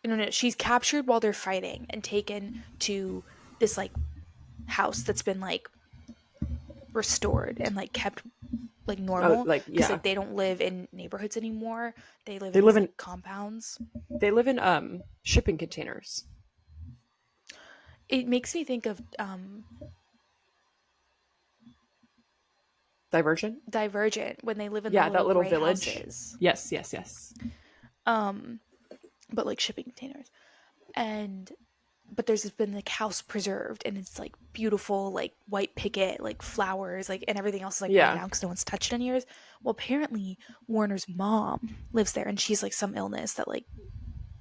[SPEAKER 2] No, she's captured while they're fighting and taken to this like house that's been like restored and like kept like
[SPEAKER 1] Oh,
[SPEAKER 2] normal
[SPEAKER 1] like,
[SPEAKER 2] because
[SPEAKER 1] yeah.
[SPEAKER 2] like they don't live in neighborhoods anymore. They live
[SPEAKER 1] They
[SPEAKER 2] in
[SPEAKER 1] live
[SPEAKER 2] these
[SPEAKER 1] in
[SPEAKER 2] like compounds.
[SPEAKER 1] they live in shipping containers.
[SPEAKER 2] It makes me think of
[SPEAKER 1] Divergent?
[SPEAKER 2] Divergent when they live in the
[SPEAKER 1] Yeah, that
[SPEAKER 2] little
[SPEAKER 1] little
[SPEAKER 2] gray
[SPEAKER 1] village.
[SPEAKER 2] houses.
[SPEAKER 1] Yes.
[SPEAKER 2] Um, but like shipping containers. And but there's been like house preserved and it's like beautiful, like white picket, like flowers, like and everything else is like run
[SPEAKER 1] Yeah.
[SPEAKER 2] down because no one's touched it in years. Well, apparently Warner's mom lives there and she's like some illness that like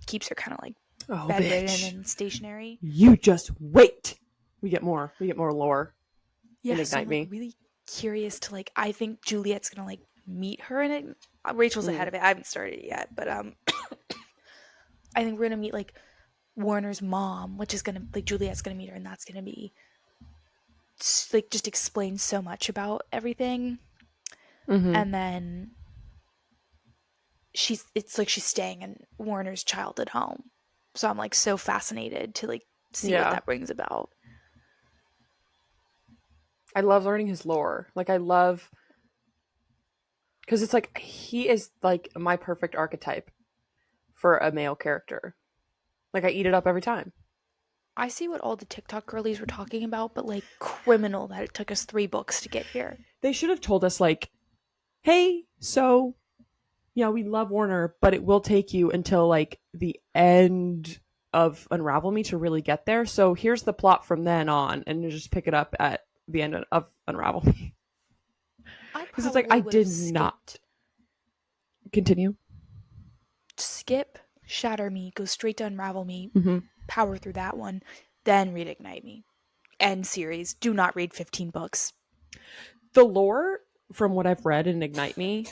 [SPEAKER 2] keeps her kind of like
[SPEAKER 1] Oh,
[SPEAKER 2] bedridden
[SPEAKER 1] bitch.
[SPEAKER 2] and stationary.
[SPEAKER 1] You just wait. We get more lore. in
[SPEAKER 2] Yeah, so I'm
[SPEAKER 1] Ignite
[SPEAKER 2] like
[SPEAKER 1] Me.
[SPEAKER 2] really curious to like. I think Juliet's gonna like meet her in it. Rachel's ahead
[SPEAKER 1] Mm.
[SPEAKER 2] of it. I haven't started it yet, but I think we're gonna meet like Warner's mom, which is gonna like Juliet's gonna meet her, and that's gonna be like just explain so much about everything.
[SPEAKER 1] Mm-hmm.
[SPEAKER 2] And then it's like she's staying in Warner's childhood home. So I'm like so fascinated to like see what
[SPEAKER 1] Yeah.
[SPEAKER 2] that brings about.
[SPEAKER 1] I love learning his lore. Like, I love, because it's like, he is like my perfect archetype for a male character. Like, I eat it up every time.
[SPEAKER 2] I see what all the TikTok girlies were talking about, but like criminal that it took us 3 books to get here.
[SPEAKER 1] They should have told us, like, hey, so, yeah, we love Warner, but it will take you until, like, the end of Unravel Me to really get there. So here's the plot from then on, and you just pick it up at the end of Unravel Me.
[SPEAKER 2] I
[SPEAKER 1] Because it's like, I
[SPEAKER 2] probably would have
[SPEAKER 1] did not
[SPEAKER 2] skipped
[SPEAKER 1] continue.
[SPEAKER 2] skip Shatter Me, go straight to Unravel Me,
[SPEAKER 1] Mm-hmm.
[SPEAKER 2] power through that one, then read Ignite Me. End series. Do not read 15 books.
[SPEAKER 1] The lore, from what I've read in Ignite Me,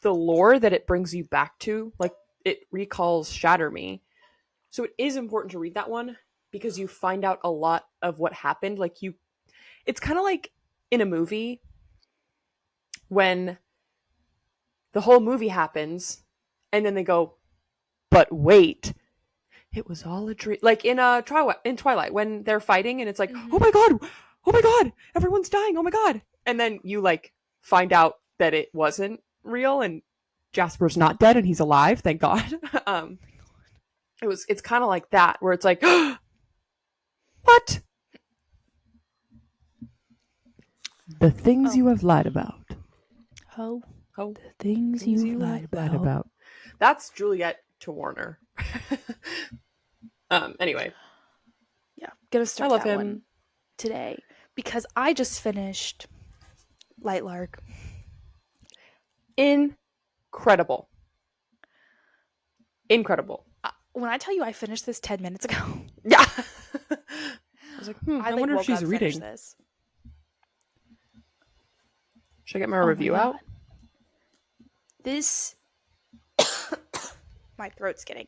[SPEAKER 1] the lore that it brings you back to, like, it recalls Shatter Me. So it is important to read that one because you find out a lot of what happened. Like, it's kind of like in a movie when the whole movie happens and then they go, but wait, it was all a dream. Like in Twilight when they're fighting and it's like,
[SPEAKER 2] Mm-hmm.
[SPEAKER 1] oh my god, everyone's dying, oh my god, and then you like find out that it wasn't real and Jasper's not dead and he's alive, thank God. um, it's kind of like that where it's like, what? The things
[SPEAKER 2] Oh.
[SPEAKER 1] you have lied about.
[SPEAKER 2] Oh.
[SPEAKER 1] Oh,
[SPEAKER 2] The things you've lied about.
[SPEAKER 1] That's Juliet to Warner. Anyway,
[SPEAKER 2] Yeah, gonna
[SPEAKER 1] I
[SPEAKER 2] start
[SPEAKER 1] love
[SPEAKER 2] that
[SPEAKER 1] him.
[SPEAKER 2] one today because I just finished Lightlark.
[SPEAKER 1] Incredible. Incredible.
[SPEAKER 2] When I tell you I finished this 10 minutes ago,
[SPEAKER 1] Yeah. I was like,
[SPEAKER 2] I
[SPEAKER 1] I
[SPEAKER 2] like
[SPEAKER 1] wonder if
[SPEAKER 2] woke
[SPEAKER 1] she's
[SPEAKER 2] up, finished
[SPEAKER 1] reading.
[SPEAKER 2] this.
[SPEAKER 1] Should I get my
[SPEAKER 2] Oh my
[SPEAKER 1] review
[SPEAKER 2] god.
[SPEAKER 1] out?
[SPEAKER 2] This my throat's getting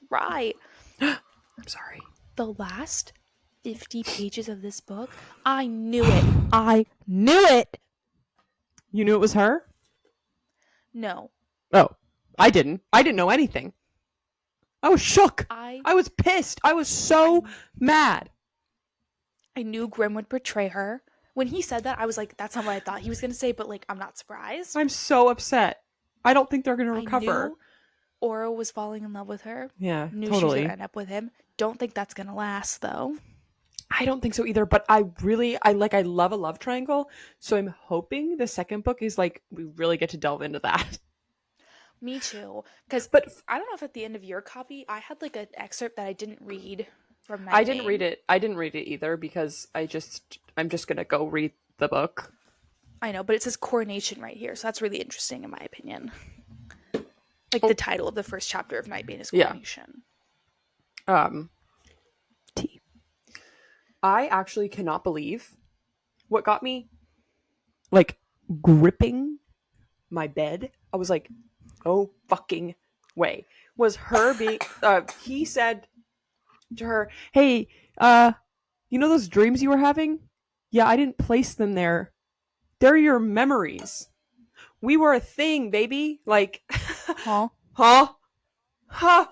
[SPEAKER 2] dry.
[SPEAKER 1] I'm sorry.
[SPEAKER 2] The last 50 pages of this book, I knew it. I knew it.
[SPEAKER 1] You knew it was her?
[SPEAKER 2] No.
[SPEAKER 1] Oh, I didn't. I didn't know anything. I was shook.
[SPEAKER 2] I
[SPEAKER 1] I was pissed. I was so mad.
[SPEAKER 2] I knew Grim would betray her. When he said that, I was like, that's not what I thought he was going to say, but like, I'm not surprised.
[SPEAKER 1] I'm so upset. I don't think they're going to
[SPEAKER 2] I
[SPEAKER 1] recover.
[SPEAKER 2] knew Aura was falling in love with her.
[SPEAKER 1] Yeah,
[SPEAKER 2] Knew she was
[SPEAKER 1] totally.
[SPEAKER 2] going to end up with him. Don't think that's going to last, though.
[SPEAKER 1] I don't think so either, but I love a love triangle, so I'm hoping the second book is like we really get to delve into that.
[SPEAKER 2] Me too. Because
[SPEAKER 1] But
[SPEAKER 2] I don't know if at the end of your copy, I had like an excerpt that I didn't read from
[SPEAKER 1] I didn't read it. I didn't read it either because I'm just going to go read the book.
[SPEAKER 2] I know, but it says coronation right here, so that's really interesting in my opinion. Like the title of the first chapter of Nightbane is coronation.
[SPEAKER 1] Yeah.
[SPEAKER 2] T.
[SPEAKER 1] I actually cannot believe what got me like gripping my bed. I was like, oh fucking way. Was her being he said to her, "Hey, you know those dreams you were having? Yeah, I didn't place them there. They're your memories. We were a thing, baby. Like,
[SPEAKER 2] Huh?
[SPEAKER 1] huh? Huh?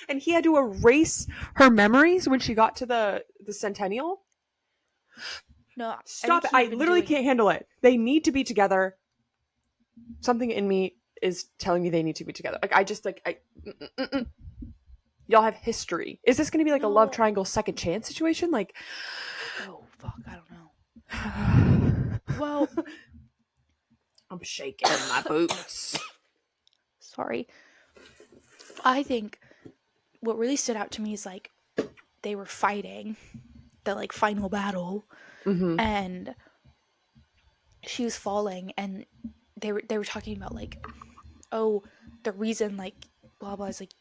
[SPEAKER 1] And he had to erase her memories when she got to the centennial.
[SPEAKER 2] No,
[SPEAKER 1] Stop it. I literally can't handle it. They need to be together. Something in me is telling me they need to be together. Like, I just, like, y'all have history. Is this going to be like a love triangle second chance situation? Like,
[SPEAKER 2] oh, fuck, I don't know. Well,
[SPEAKER 1] I'm shaking in my boots.
[SPEAKER 2] Sorry. I think what really stood out to me is like they were fighting the like final battle, and she was falling, and they were talking about like, oh, the reason like blah blah is like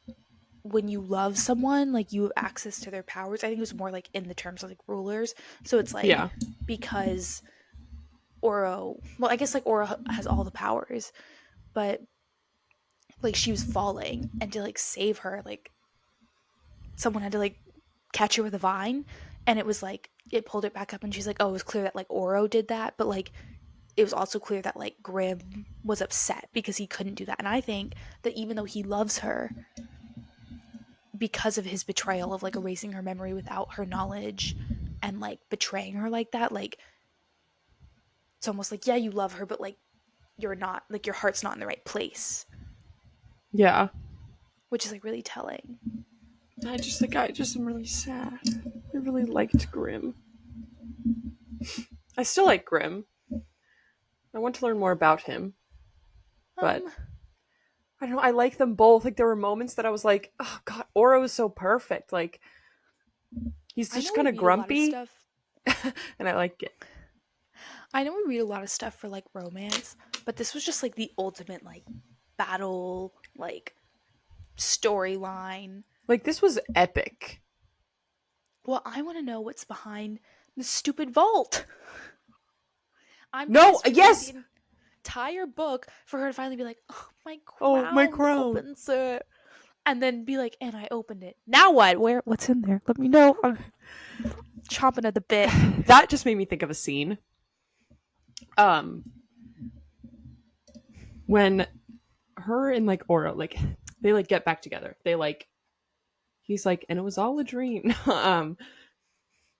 [SPEAKER 2] when you love someone, like you have access to their powers. I think it was more like in the terms of like rulers. So it's like
[SPEAKER 1] Yeah.
[SPEAKER 2] because Oro, well, I guess like Oro has all the powers, but like she was falling and to like save her, like someone had to like catch her with a vine, and it was like it pulled it back up, and she's like, oh, it was clear that like Oro did that, but like it was also clear that like Grimm was upset because he couldn't do that. And I think that even though he loves her, because of his betrayal of like erasing her memory without her knowledge and like betraying her like that, like it's almost like, yeah, you love her, but like you're not, like your heart's not in the right place,
[SPEAKER 1] Yeah.
[SPEAKER 2] which is like really telling.
[SPEAKER 1] I just am really sad. I really liked Grimm. I still like Grimm. I want to learn more about him, but
[SPEAKER 2] um
[SPEAKER 1] I don't know. I like them both. Like there were moments that I was like, "Oh God, Oro is so perfect." Like he's
[SPEAKER 2] I
[SPEAKER 1] just
[SPEAKER 2] know we
[SPEAKER 1] kind of
[SPEAKER 2] read a lot of
[SPEAKER 1] grumpy,
[SPEAKER 2] stuff.
[SPEAKER 1] and I like it.
[SPEAKER 2] I know we read a lot of stuff for like romance, but this was just like the ultimate like battle, like storyline.
[SPEAKER 1] Like this was epic.
[SPEAKER 2] Well, I want to know what's behind the stupid vault. I'm
[SPEAKER 1] No,
[SPEAKER 2] pissed for like
[SPEAKER 1] yes.
[SPEAKER 2] the entire book for her to finally be like, oh, my
[SPEAKER 1] Oh, my
[SPEAKER 2] crown
[SPEAKER 1] crown.
[SPEAKER 2] opens it. And then be like, and I opened it. Now what? What's in there? Let me know. I'm chomping at the bit.
[SPEAKER 1] That just made me think of a scene. Um, when her and like Oro like they like get back together. They like he's like, and it was all a dream.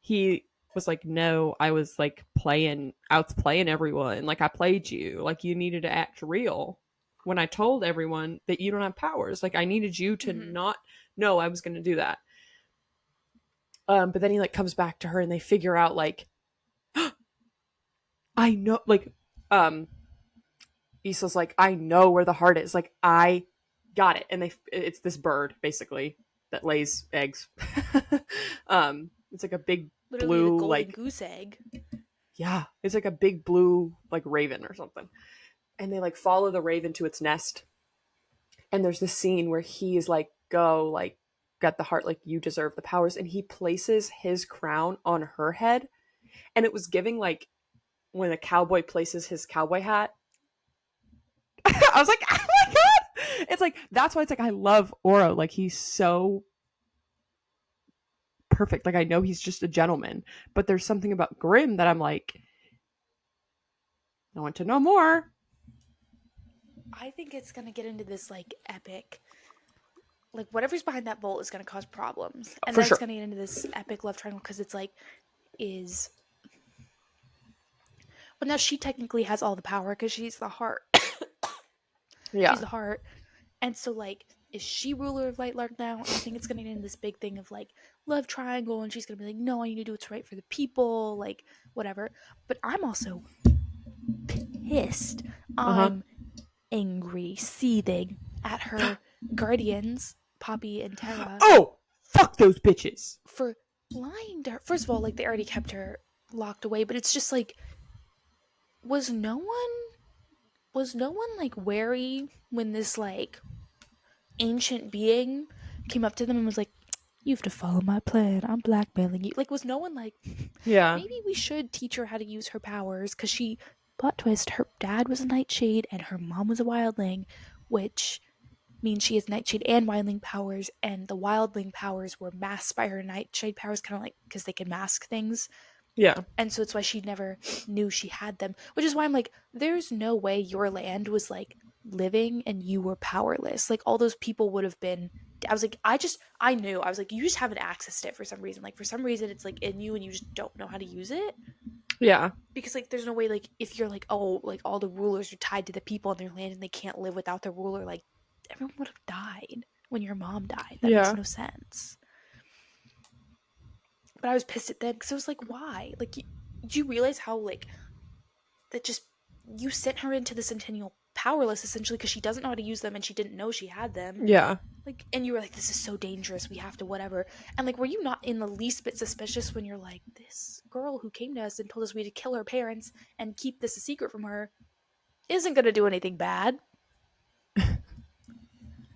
[SPEAKER 1] He was like, no, I was like I was playing everyone. Like I played you. Like you needed to act real. When I told everyone that you don't have powers, like I needed you to
[SPEAKER 2] Mm-hmm.
[SPEAKER 1] not know I was going to do that. But then he like comes back to her and they figure out like I know like um Issa's like I know where the heart is. Like I got it, and it's this bird basically that lays eggs. It's like a big
[SPEAKER 2] Literally the
[SPEAKER 1] blue
[SPEAKER 2] golden
[SPEAKER 1] like
[SPEAKER 2] goose egg.
[SPEAKER 1] yeah, it's like a big blue like raven or something. And they like follow the raven to its nest. And there's this scene where he is like, go, like, get the heart, like, you deserve the powers. And he places his crown on her head. And it was giving like when a cowboy places his cowboy hat. I was like, oh my God. It's like, that's why it's like, I love Oro. Like, he's so perfect. Like, I know he's just a gentleman. But there's something about Grimm that I'm like, I want to know more.
[SPEAKER 2] I think it's going to get into this like epic, like whatever's behind that bolt is going to cause problems. And
[SPEAKER 1] For
[SPEAKER 2] then it's
[SPEAKER 1] sure.
[SPEAKER 2] going to get into this epic love triangle because it's like, is. Well, now she technically has all the power because she's the heart.
[SPEAKER 1] Yeah.
[SPEAKER 2] She's the heart. And so, like, is she ruler of Lightlark now? I think it's going to get into this big thing of, like, love triangle, and she's going to be like, no, I need to do what's right for the people, like, whatever. But I'm also pissed.
[SPEAKER 1] Uh huh.
[SPEAKER 2] I'm angry, seething at her guardians, Poppy and Terra,
[SPEAKER 1] Oh, fuck those bitches.
[SPEAKER 2] for lying to her. First of all, like, they already kept her locked away, but it's just like, was no one like wary when this like ancient being came up to them and was like, you have to follow my plan, I'm blackmailing you? Like, was no one like,
[SPEAKER 1] Yeah.
[SPEAKER 2] maybe we should teach her how to use her powers? Because she, plot twist, her dad was a nightshade and her mom was a wildling, which means she has nightshade and wildling powers, and the wildling powers were masked by her nightshade powers, kind of like because they can mask things.
[SPEAKER 1] Yeah.
[SPEAKER 2] And so it's why she never knew she had them, which is why I'm like, there's no way your land was like living and you were powerless. Like all those people would have been. I was like, I knew. I was like, you just haven't accessed it for some reason. Like for some reason it's like in you and you just don't know how to use it.
[SPEAKER 1] Yeah.
[SPEAKER 2] Because like there's no way, like if you're like, oh, like all the rulers are tied to the people in their land and they can't live without the ruler, like everyone would have died when your mom died. That makes
[SPEAKER 1] Yeah.
[SPEAKER 2] no sense. But I was pissed at them because I was like, why? Like, do you realize how like that just you sent her into the Centennial powerless essentially because she doesn't know how to use them and she didn't know she had them.
[SPEAKER 1] Yeah.
[SPEAKER 2] Like, and you were like, this is so dangerous, we have to whatever. And like, were you not in the least bit suspicious when you're like, this girl who came to us and told us we had to kill her parents and keep this a secret from her isn't going to do anything bad?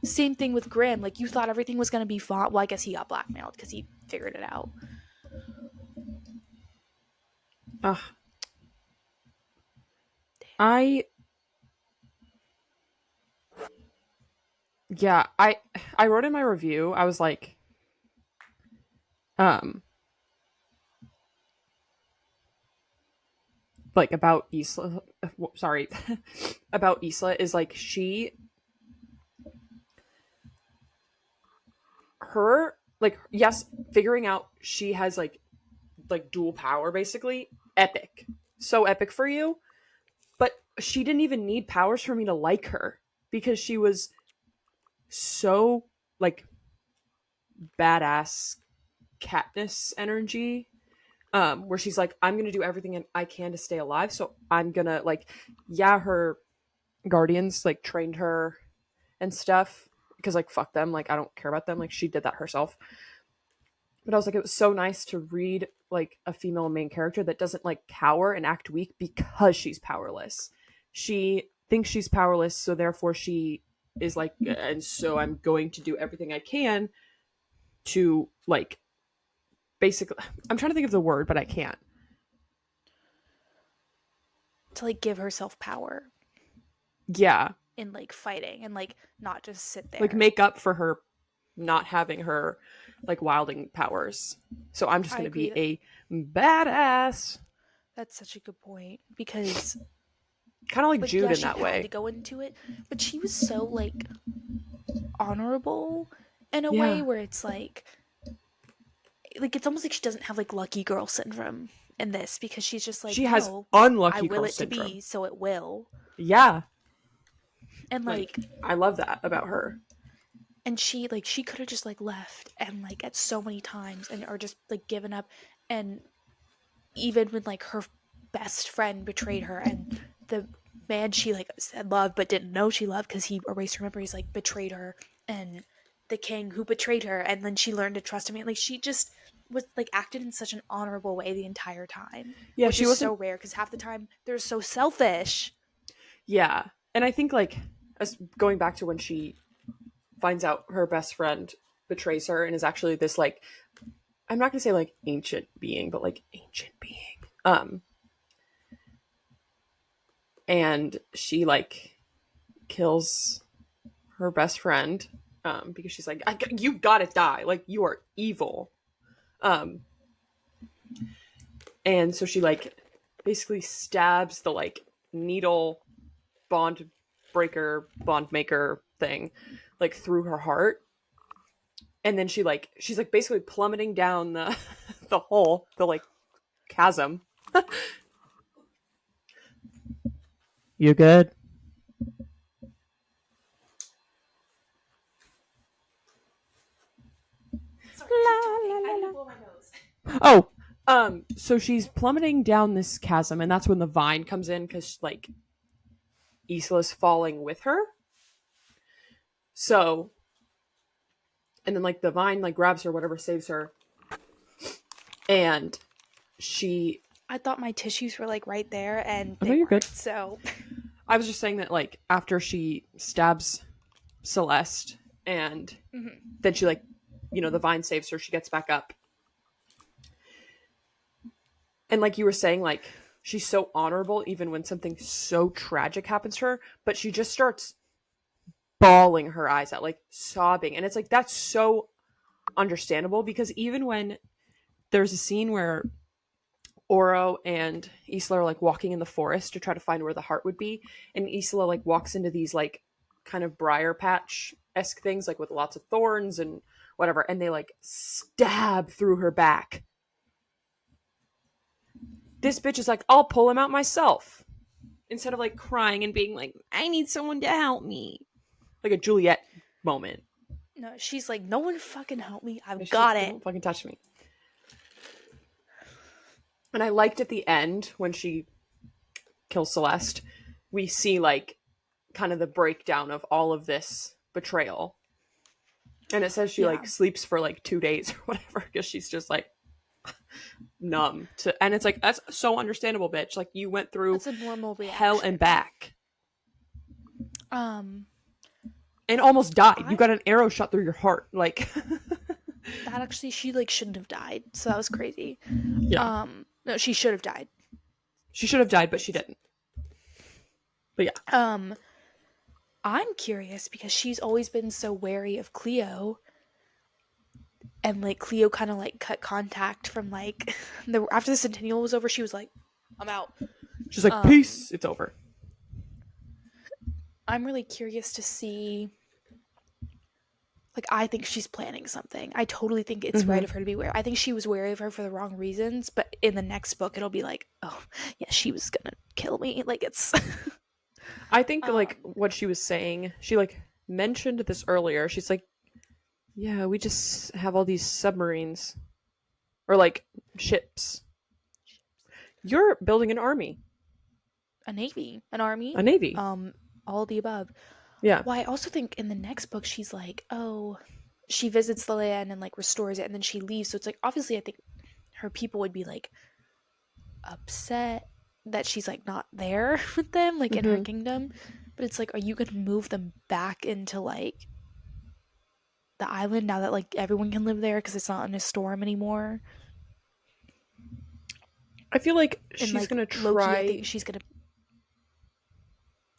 [SPEAKER 2] Same thing with Grim. Like, you thought everything was going to be fine. Well, I guess he got blackmailed because he figured it out.
[SPEAKER 1] Ugh. I yeah, I wrote in my review, I was like, um like about Isla, sorry, about Isla is like her, like, yes, figuring out she has like dual power basically, epic. So epic for you, but she didn't even need powers for me to like her because she was so like badass Katniss energy, where she's like, I'm gonna do everything I can to stay alive, so I'm gonna like, yeah, her guardians like trained her and stuff because like fuck them, like I don't care about them, like she did that herself. But I was like, it was so nice to read like a female main character that doesn't like cower and act weak because she's powerless. She thinks she's powerless, so therefore she is like, and so I'm going to do everything I can to like basically, I'm trying to think of the word, but I can't.
[SPEAKER 2] To, like, give herself power
[SPEAKER 1] Yeah,
[SPEAKER 2] in, like, fighting and, like, not just sit
[SPEAKER 1] like
[SPEAKER 2] there.
[SPEAKER 1] make up for her not having her like wilding powers. So I'm just
[SPEAKER 2] I
[SPEAKER 1] going to be
[SPEAKER 2] agree.
[SPEAKER 1] a badass,
[SPEAKER 2] That's such a good point because,
[SPEAKER 1] kind of like
[SPEAKER 2] like,
[SPEAKER 1] Jude
[SPEAKER 2] yeah,
[SPEAKER 1] in
[SPEAKER 2] she
[SPEAKER 1] that
[SPEAKER 2] had to
[SPEAKER 1] way.
[SPEAKER 2] go into it, but she was so, like, honorable in a way
[SPEAKER 1] Yeah,
[SPEAKER 2] where it's like it's almost like she doesn't have like lucky girl syndrome in this because she's just like,
[SPEAKER 1] she has
[SPEAKER 2] no, I
[SPEAKER 1] unlucky
[SPEAKER 2] will
[SPEAKER 1] girl
[SPEAKER 2] it to
[SPEAKER 1] syndrome.
[SPEAKER 2] be, so it will.
[SPEAKER 1] Yeah,
[SPEAKER 2] And
[SPEAKER 1] like
[SPEAKER 2] like,
[SPEAKER 1] I love that about her.
[SPEAKER 2] and she could have just like left and like at so many times and or just like given up. And even when like her best friend betrayed her and the man she like said loved but didn't know she loved because he erased her memories, like betrayed her, and the king who betrayed her, and then she learned to trust him. And like she just was like acted in such an honorable way the entire time,
[SPEAKER 1] Yeah,
[SPEAKER 2] which
[SPEAKER 1] she
[SPEAKER 2] is so
[SPEAKER 1] wasn't.
[SPEAKER 2] rare because half the time they're so selfish.
[SPEAKER 1] Yeah, and I think like as going back to when she finds out her best friend betrays her and is actually this like, I'm not gonna say like ancient being, but like ancient being. And she like kills her best friend, because she's like, you gotta die, like you are evil. Um, and so she like basically stabs the like needle bond breaker, bond maker thing, like through her heart. And then she's like basically plummeting down the the hole, the like chasm. You good?
[SPEAKER 2] Sorry, keep
[SPEAKER 1] La,
[SPEAKER 2] talking.
[SPEAKER 1] la,
[SPEAKER 2] I
[SPEAKER 1] la,
[SPEAKER 2] need to
[SPEAKER 1] la.
[SPEAKER 2] blow my nose.
[SPEAKER 1] Oh, so she's plummeting down this chasm, and that's when the vine comes in because like Isla's falling with her. So, and then like the vine like grabs her, whatever saves her, and she.
[SPEAKER 2] I thought my tissues were like right there, and
[SPEAKER 1] Oh no,
[SPEAKER 2] they
[SPEAKER 1] you're good.
[SPEAKER 2] weren't. So
[SPEAKER 1] I was just saying that like after she stabs Celeste, and
[SPEAKER 2] mhm.
[SPEAKER 1] then she like, the vine saves her. She gets back up, and like you were saying, like she's so honorable even when something so tragic happens to her, but she just starts bawling her eyes out, like sobbing, and it's like that's so understandable because even when there's a scene where Oro and Isla are like walking in the forest to try to find where the heart would be, and Isla like walks into these like kind of briar patch esque things, like with lots of thorns and whatever, and they like stab through her back. This bitch is like, I'll pull him out myself, instead of like crying and being like, I need someone to help me, like a Juliet moment.
[SPEAKER 2] No, she's like, no one fucking help me.
[SPEAKER 1] And
[SPEAKER 2] I've
[SPEAKER 1] she's like,
[SPEAKER 2] got it.
[SPEAKER 1] don't fucking touch me. And I liked at the end when she kills Celeste, we see like kind of the breakdown of all of this betrayal. And it says she
[SPEAKER 2] Yeah,
[SPEAKER 1] like sleeps for like 2 days or whatever because she's just like numb to, and it's like that's so understandable, bitch. Like you went through
[SPEAKER 2] that's a normal
[SPEAKER 1] hell and
[SPEAKER 2] reaction.
[SPEAKER 1] back.
[SPEAKER 2] Um,
[SPEAKER 1] And almost died. You
[SPEAKER 2] I
[SPEAKER 1] got an arrow shot through your heart. Like,
[SPEAKER 2] that actually she like shouldn't have died. So that was crazy.
[SPEAKER 1] yeah.
[SPEAKER 2] No, she should have died.
[SPEAKER 1] She should have died, but she didn't. But yeah.
[SPEAKER 2] I'm curious because she's always been so wary of Cleo, and like Cleo kind of like cut contact from like after the Centennial was over. She was like, "I'm out."
[SPEAKER 1] She's like, peace. It's over.
[SPEAKER 2] I'm really curious to see. Like, I think she's planning something. I totally think it's right of her to be wary. I think she was wary of her for the wrong reasons, but in the next book, it'll be like, oh, yeah, she was gonna kill me. Like, it's.
[SPEAKER 1] I think, like, what she was saying, she, like, mentioned this earlier. She's like, yeah, we just have all these submarines. Or, like, ships. You're building an army.
[SPEAKER 2] A navy, an army,
[SPEAKER 1] A navy.
[SPEAKER 2] all the above.
[SPEAKER 1] Yeah.
[SPEAKER 2] Well, I also think in the next book, she's like, oh, she visits the land and, like, restores it, and then she leaves. So it's like, obviously, I think her people would be, like, upset that she's like not there with them, like in her kingdom. But it's like, are you gonna move them back into like the island now that like everyone can live there because it's not in a storm anymore?
[SPEAKER 1] I feel like
[SPEAKER 2] And
[SPEAKER 1] she's
[SPEAKER 2] like
[SPEAKER 1] gonna
[SPEAKER 2] Loki,
[SPEAKER 1] try.
[SPEAKER 2] I think she's gonna.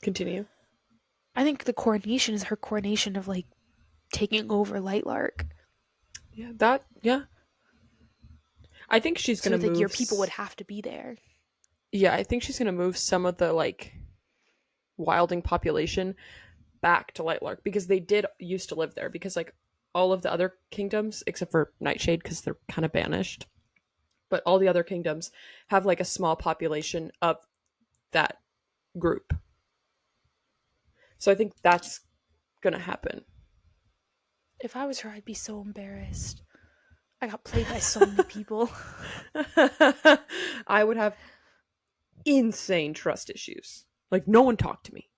[SPEAKER 1] Continue.
[SPEAKER 2] I think the coronation is her coronation of like taking over Lightlark.
[SPEAKER 1] Yeah, that. Yeah. I think she's
[SPEAKER 2] So
[SPEAKER 1] gonna
[SPEAKER 2] like
[SPEAKER 1] move.
[SPEAKER 2] your people would have to be there.
[SPEAKER 1] Yeah, I think she's gonna move some of the like wilding population back to Lightlark because they did used to live there because like all of the other kingdoms except for Nightshade because they're kind of banished, but all the other kingdoms have like a small population of that group. So I think that's gonna happen.
[SPEAKER 2] If I was her, I'd be so embarrassed. I got played by so many people.
[SPEAKER 1] I would have insane trust issues. Like no one talked to me.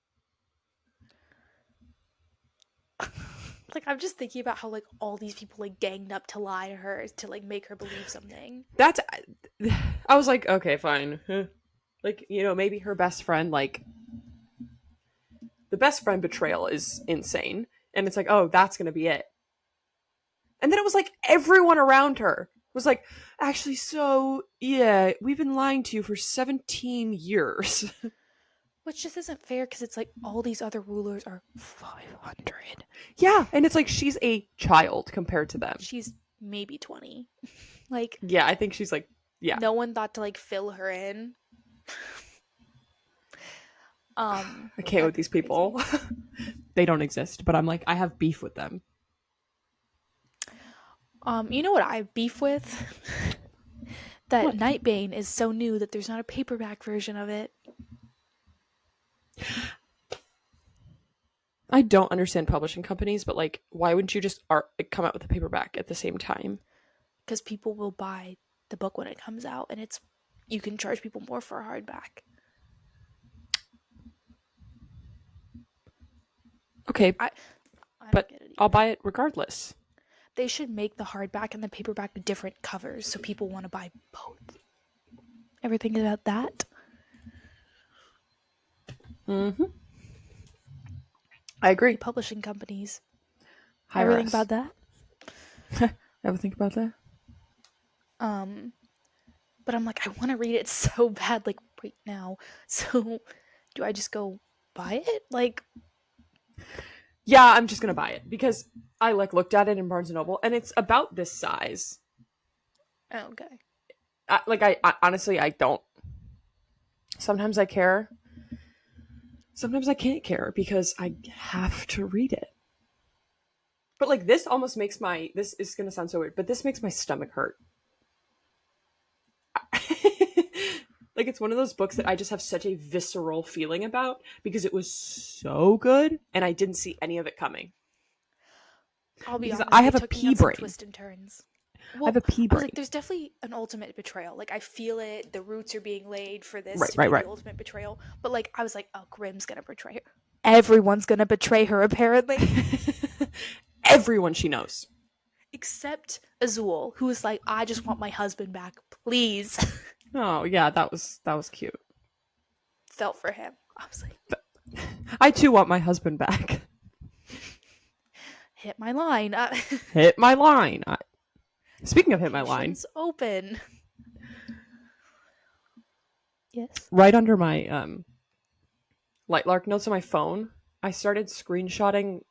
[SPEAKER 2] Like I'm just thinking about how like all these people like ganged up to lie to her to like make her believe something.
[SPEAKER 1] That's I was like, okay, fine. Like, you know, maybe her best friend, like the best friend betrayal is insane. And it's like, oh, that's gonna be it. And then it was like everyone around her was like, actually, so yeah, we've been lying to you for 17 years.
[SPEAKER 2] Which just isn't fair because it's like all these other rulers are 500.
[SPEAKER 1] Yeah, and it's like she's a child compared to them.
[SPEAKER 2] She's maybe 20. Like,
[SPEAKER 1] yeah, I think she's like, yeah.
[SPEAKER 2] No one thought to like fill her in.
[SPEAKER 1] I can't with these people. They don't exist, but I'm like, I have beef with them.
[SPEAKER 2] You know what I have beef with? That
[SPEAKER 1] What?
[SPEAKER 2] Nightbane is so new that there's not a paperback version of it.
[SPEAKER 1] I don't understand publishing companies, but like, why wouldn't you just come out with a paperback at the same time?
[SPEAKER 2] Because people will buy the book when it comes out, and you can charge people more for a hardback.
[SPEAKER 1] Okay,
[SPEAKER 2] I
[SPEAKER 1] but I'll buy it regardless.
[SPEAKER 2] They should make the hardback and the paperback different covers so people want to buy both. Ever think about that?
[SPEAKER 1] Mm-hmm. I agree.
[SPEAKER 2] Publishing companies.
[SPEAKER 1] Hire
[SPEAKER 2] Ever think
[SPEAKER 1] us.
[SPEAKER 2] about that?
[SPEAKER 1] Ever think about that?
[SPEAKER 2] But I'm like, I want to read it so bad, like right now. So, do I just go buy it? Like,
[SPEAKER 1] yeah, I'm just gonna buy it because I like looked at it in Barnes and Noble, and it's about this size.
[SPEAKER 2] okay.
[SPEAKER 1] I honestly, I don't. Sometimes I care. Sometimes I can't care because I have to read it. But like this almost makes this is gonna sound so weird, but this makes my stomach hurt. Like it's one of those books that I just have such a visceral feeling about because it was so good and I didn't see any of it coming.
[SPEAKER 2] I'll be
[SPEAKER 1] because
[SPEAKER 2] honest,
[SPEAKER 1] I have
[SPEAKER 2] it
[SPEAKER 1] a
[SPEAKER 2] took
[SPEAKER 1] pea
[SPEAKER 2] me on some
[SPEAKER 1] brain.
[SPEAKER 2] twists and turns.
[SPEAKER 1] I have a pea
[SPEAKER 2] I was
[SPEAKER 1] brain.
[SPEAKER 2] like, there's definitely an ultimate betrayal. Like, I feel it. The roots are being laid for this to be
[SPEAKER 1] Right.
[SPEAKER 2] the ultimate betrayal. But, like, I was like, oh, Grimm's going to betray her. Everyone's going to betray her, apparently.
[SPEAKER 1] Everyone she knows.
[SPEAKER 2] Except Azul, who was like, I just want my husband back, please.
[SPEAKER 1] Oh, yeah, that was cute.
[SPEAKER 2] Felt for him. I was like...
[SPEAKER 1] I, too, want my husband back.
[SPEAKER 2] Hit my line.
[SPEAKER 1] Hit my line. Speaking of hit my line,
[SPEAKER 2] Patience open. Yes.
[SPEAKER 1] right under my Lightlark notes on my phone, I started screenshotting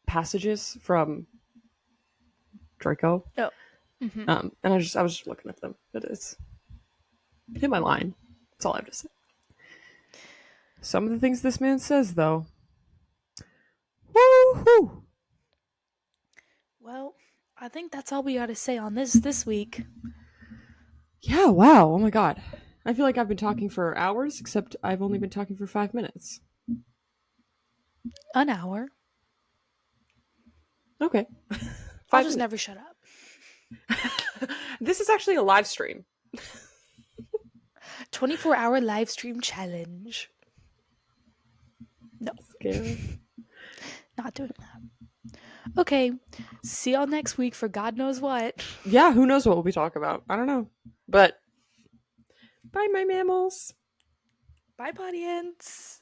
[SPEAKER 1] passages from Draco.
[SPEAKER 2] Oh. Mm-hmm.
[SPEAKER 1] And I was just looking at them. It is hit my line. That's all I have to say. Some of the things this man says, though. Woo-hoo!
[SPEAKER 2] Well, I think that's all we got to say on this week.
[SPEAKER 1] Yeah, wow. Oh my god. I feel like I've been talking for hours, except I've only been talking for 5 minutes.
[SPEAKER 2] An hour.
[SPEAKER 1] Okay.
[SPEAKER 2] I'll just never shut up.
[SPEAKER 1] This is actually a live stream.
[SPEAKER 2] 24-hour live stream challenge. No.
[SPEAKER 1] Scary.
[SPEAKER 2] Not doing that. Okay. See y'all next week for God knows what.
[SPEAKER 1] Yeah, who knows what we'll be talking about. I don't know. But bye, my mammals.
[SPEAKER 2] Bye, podience.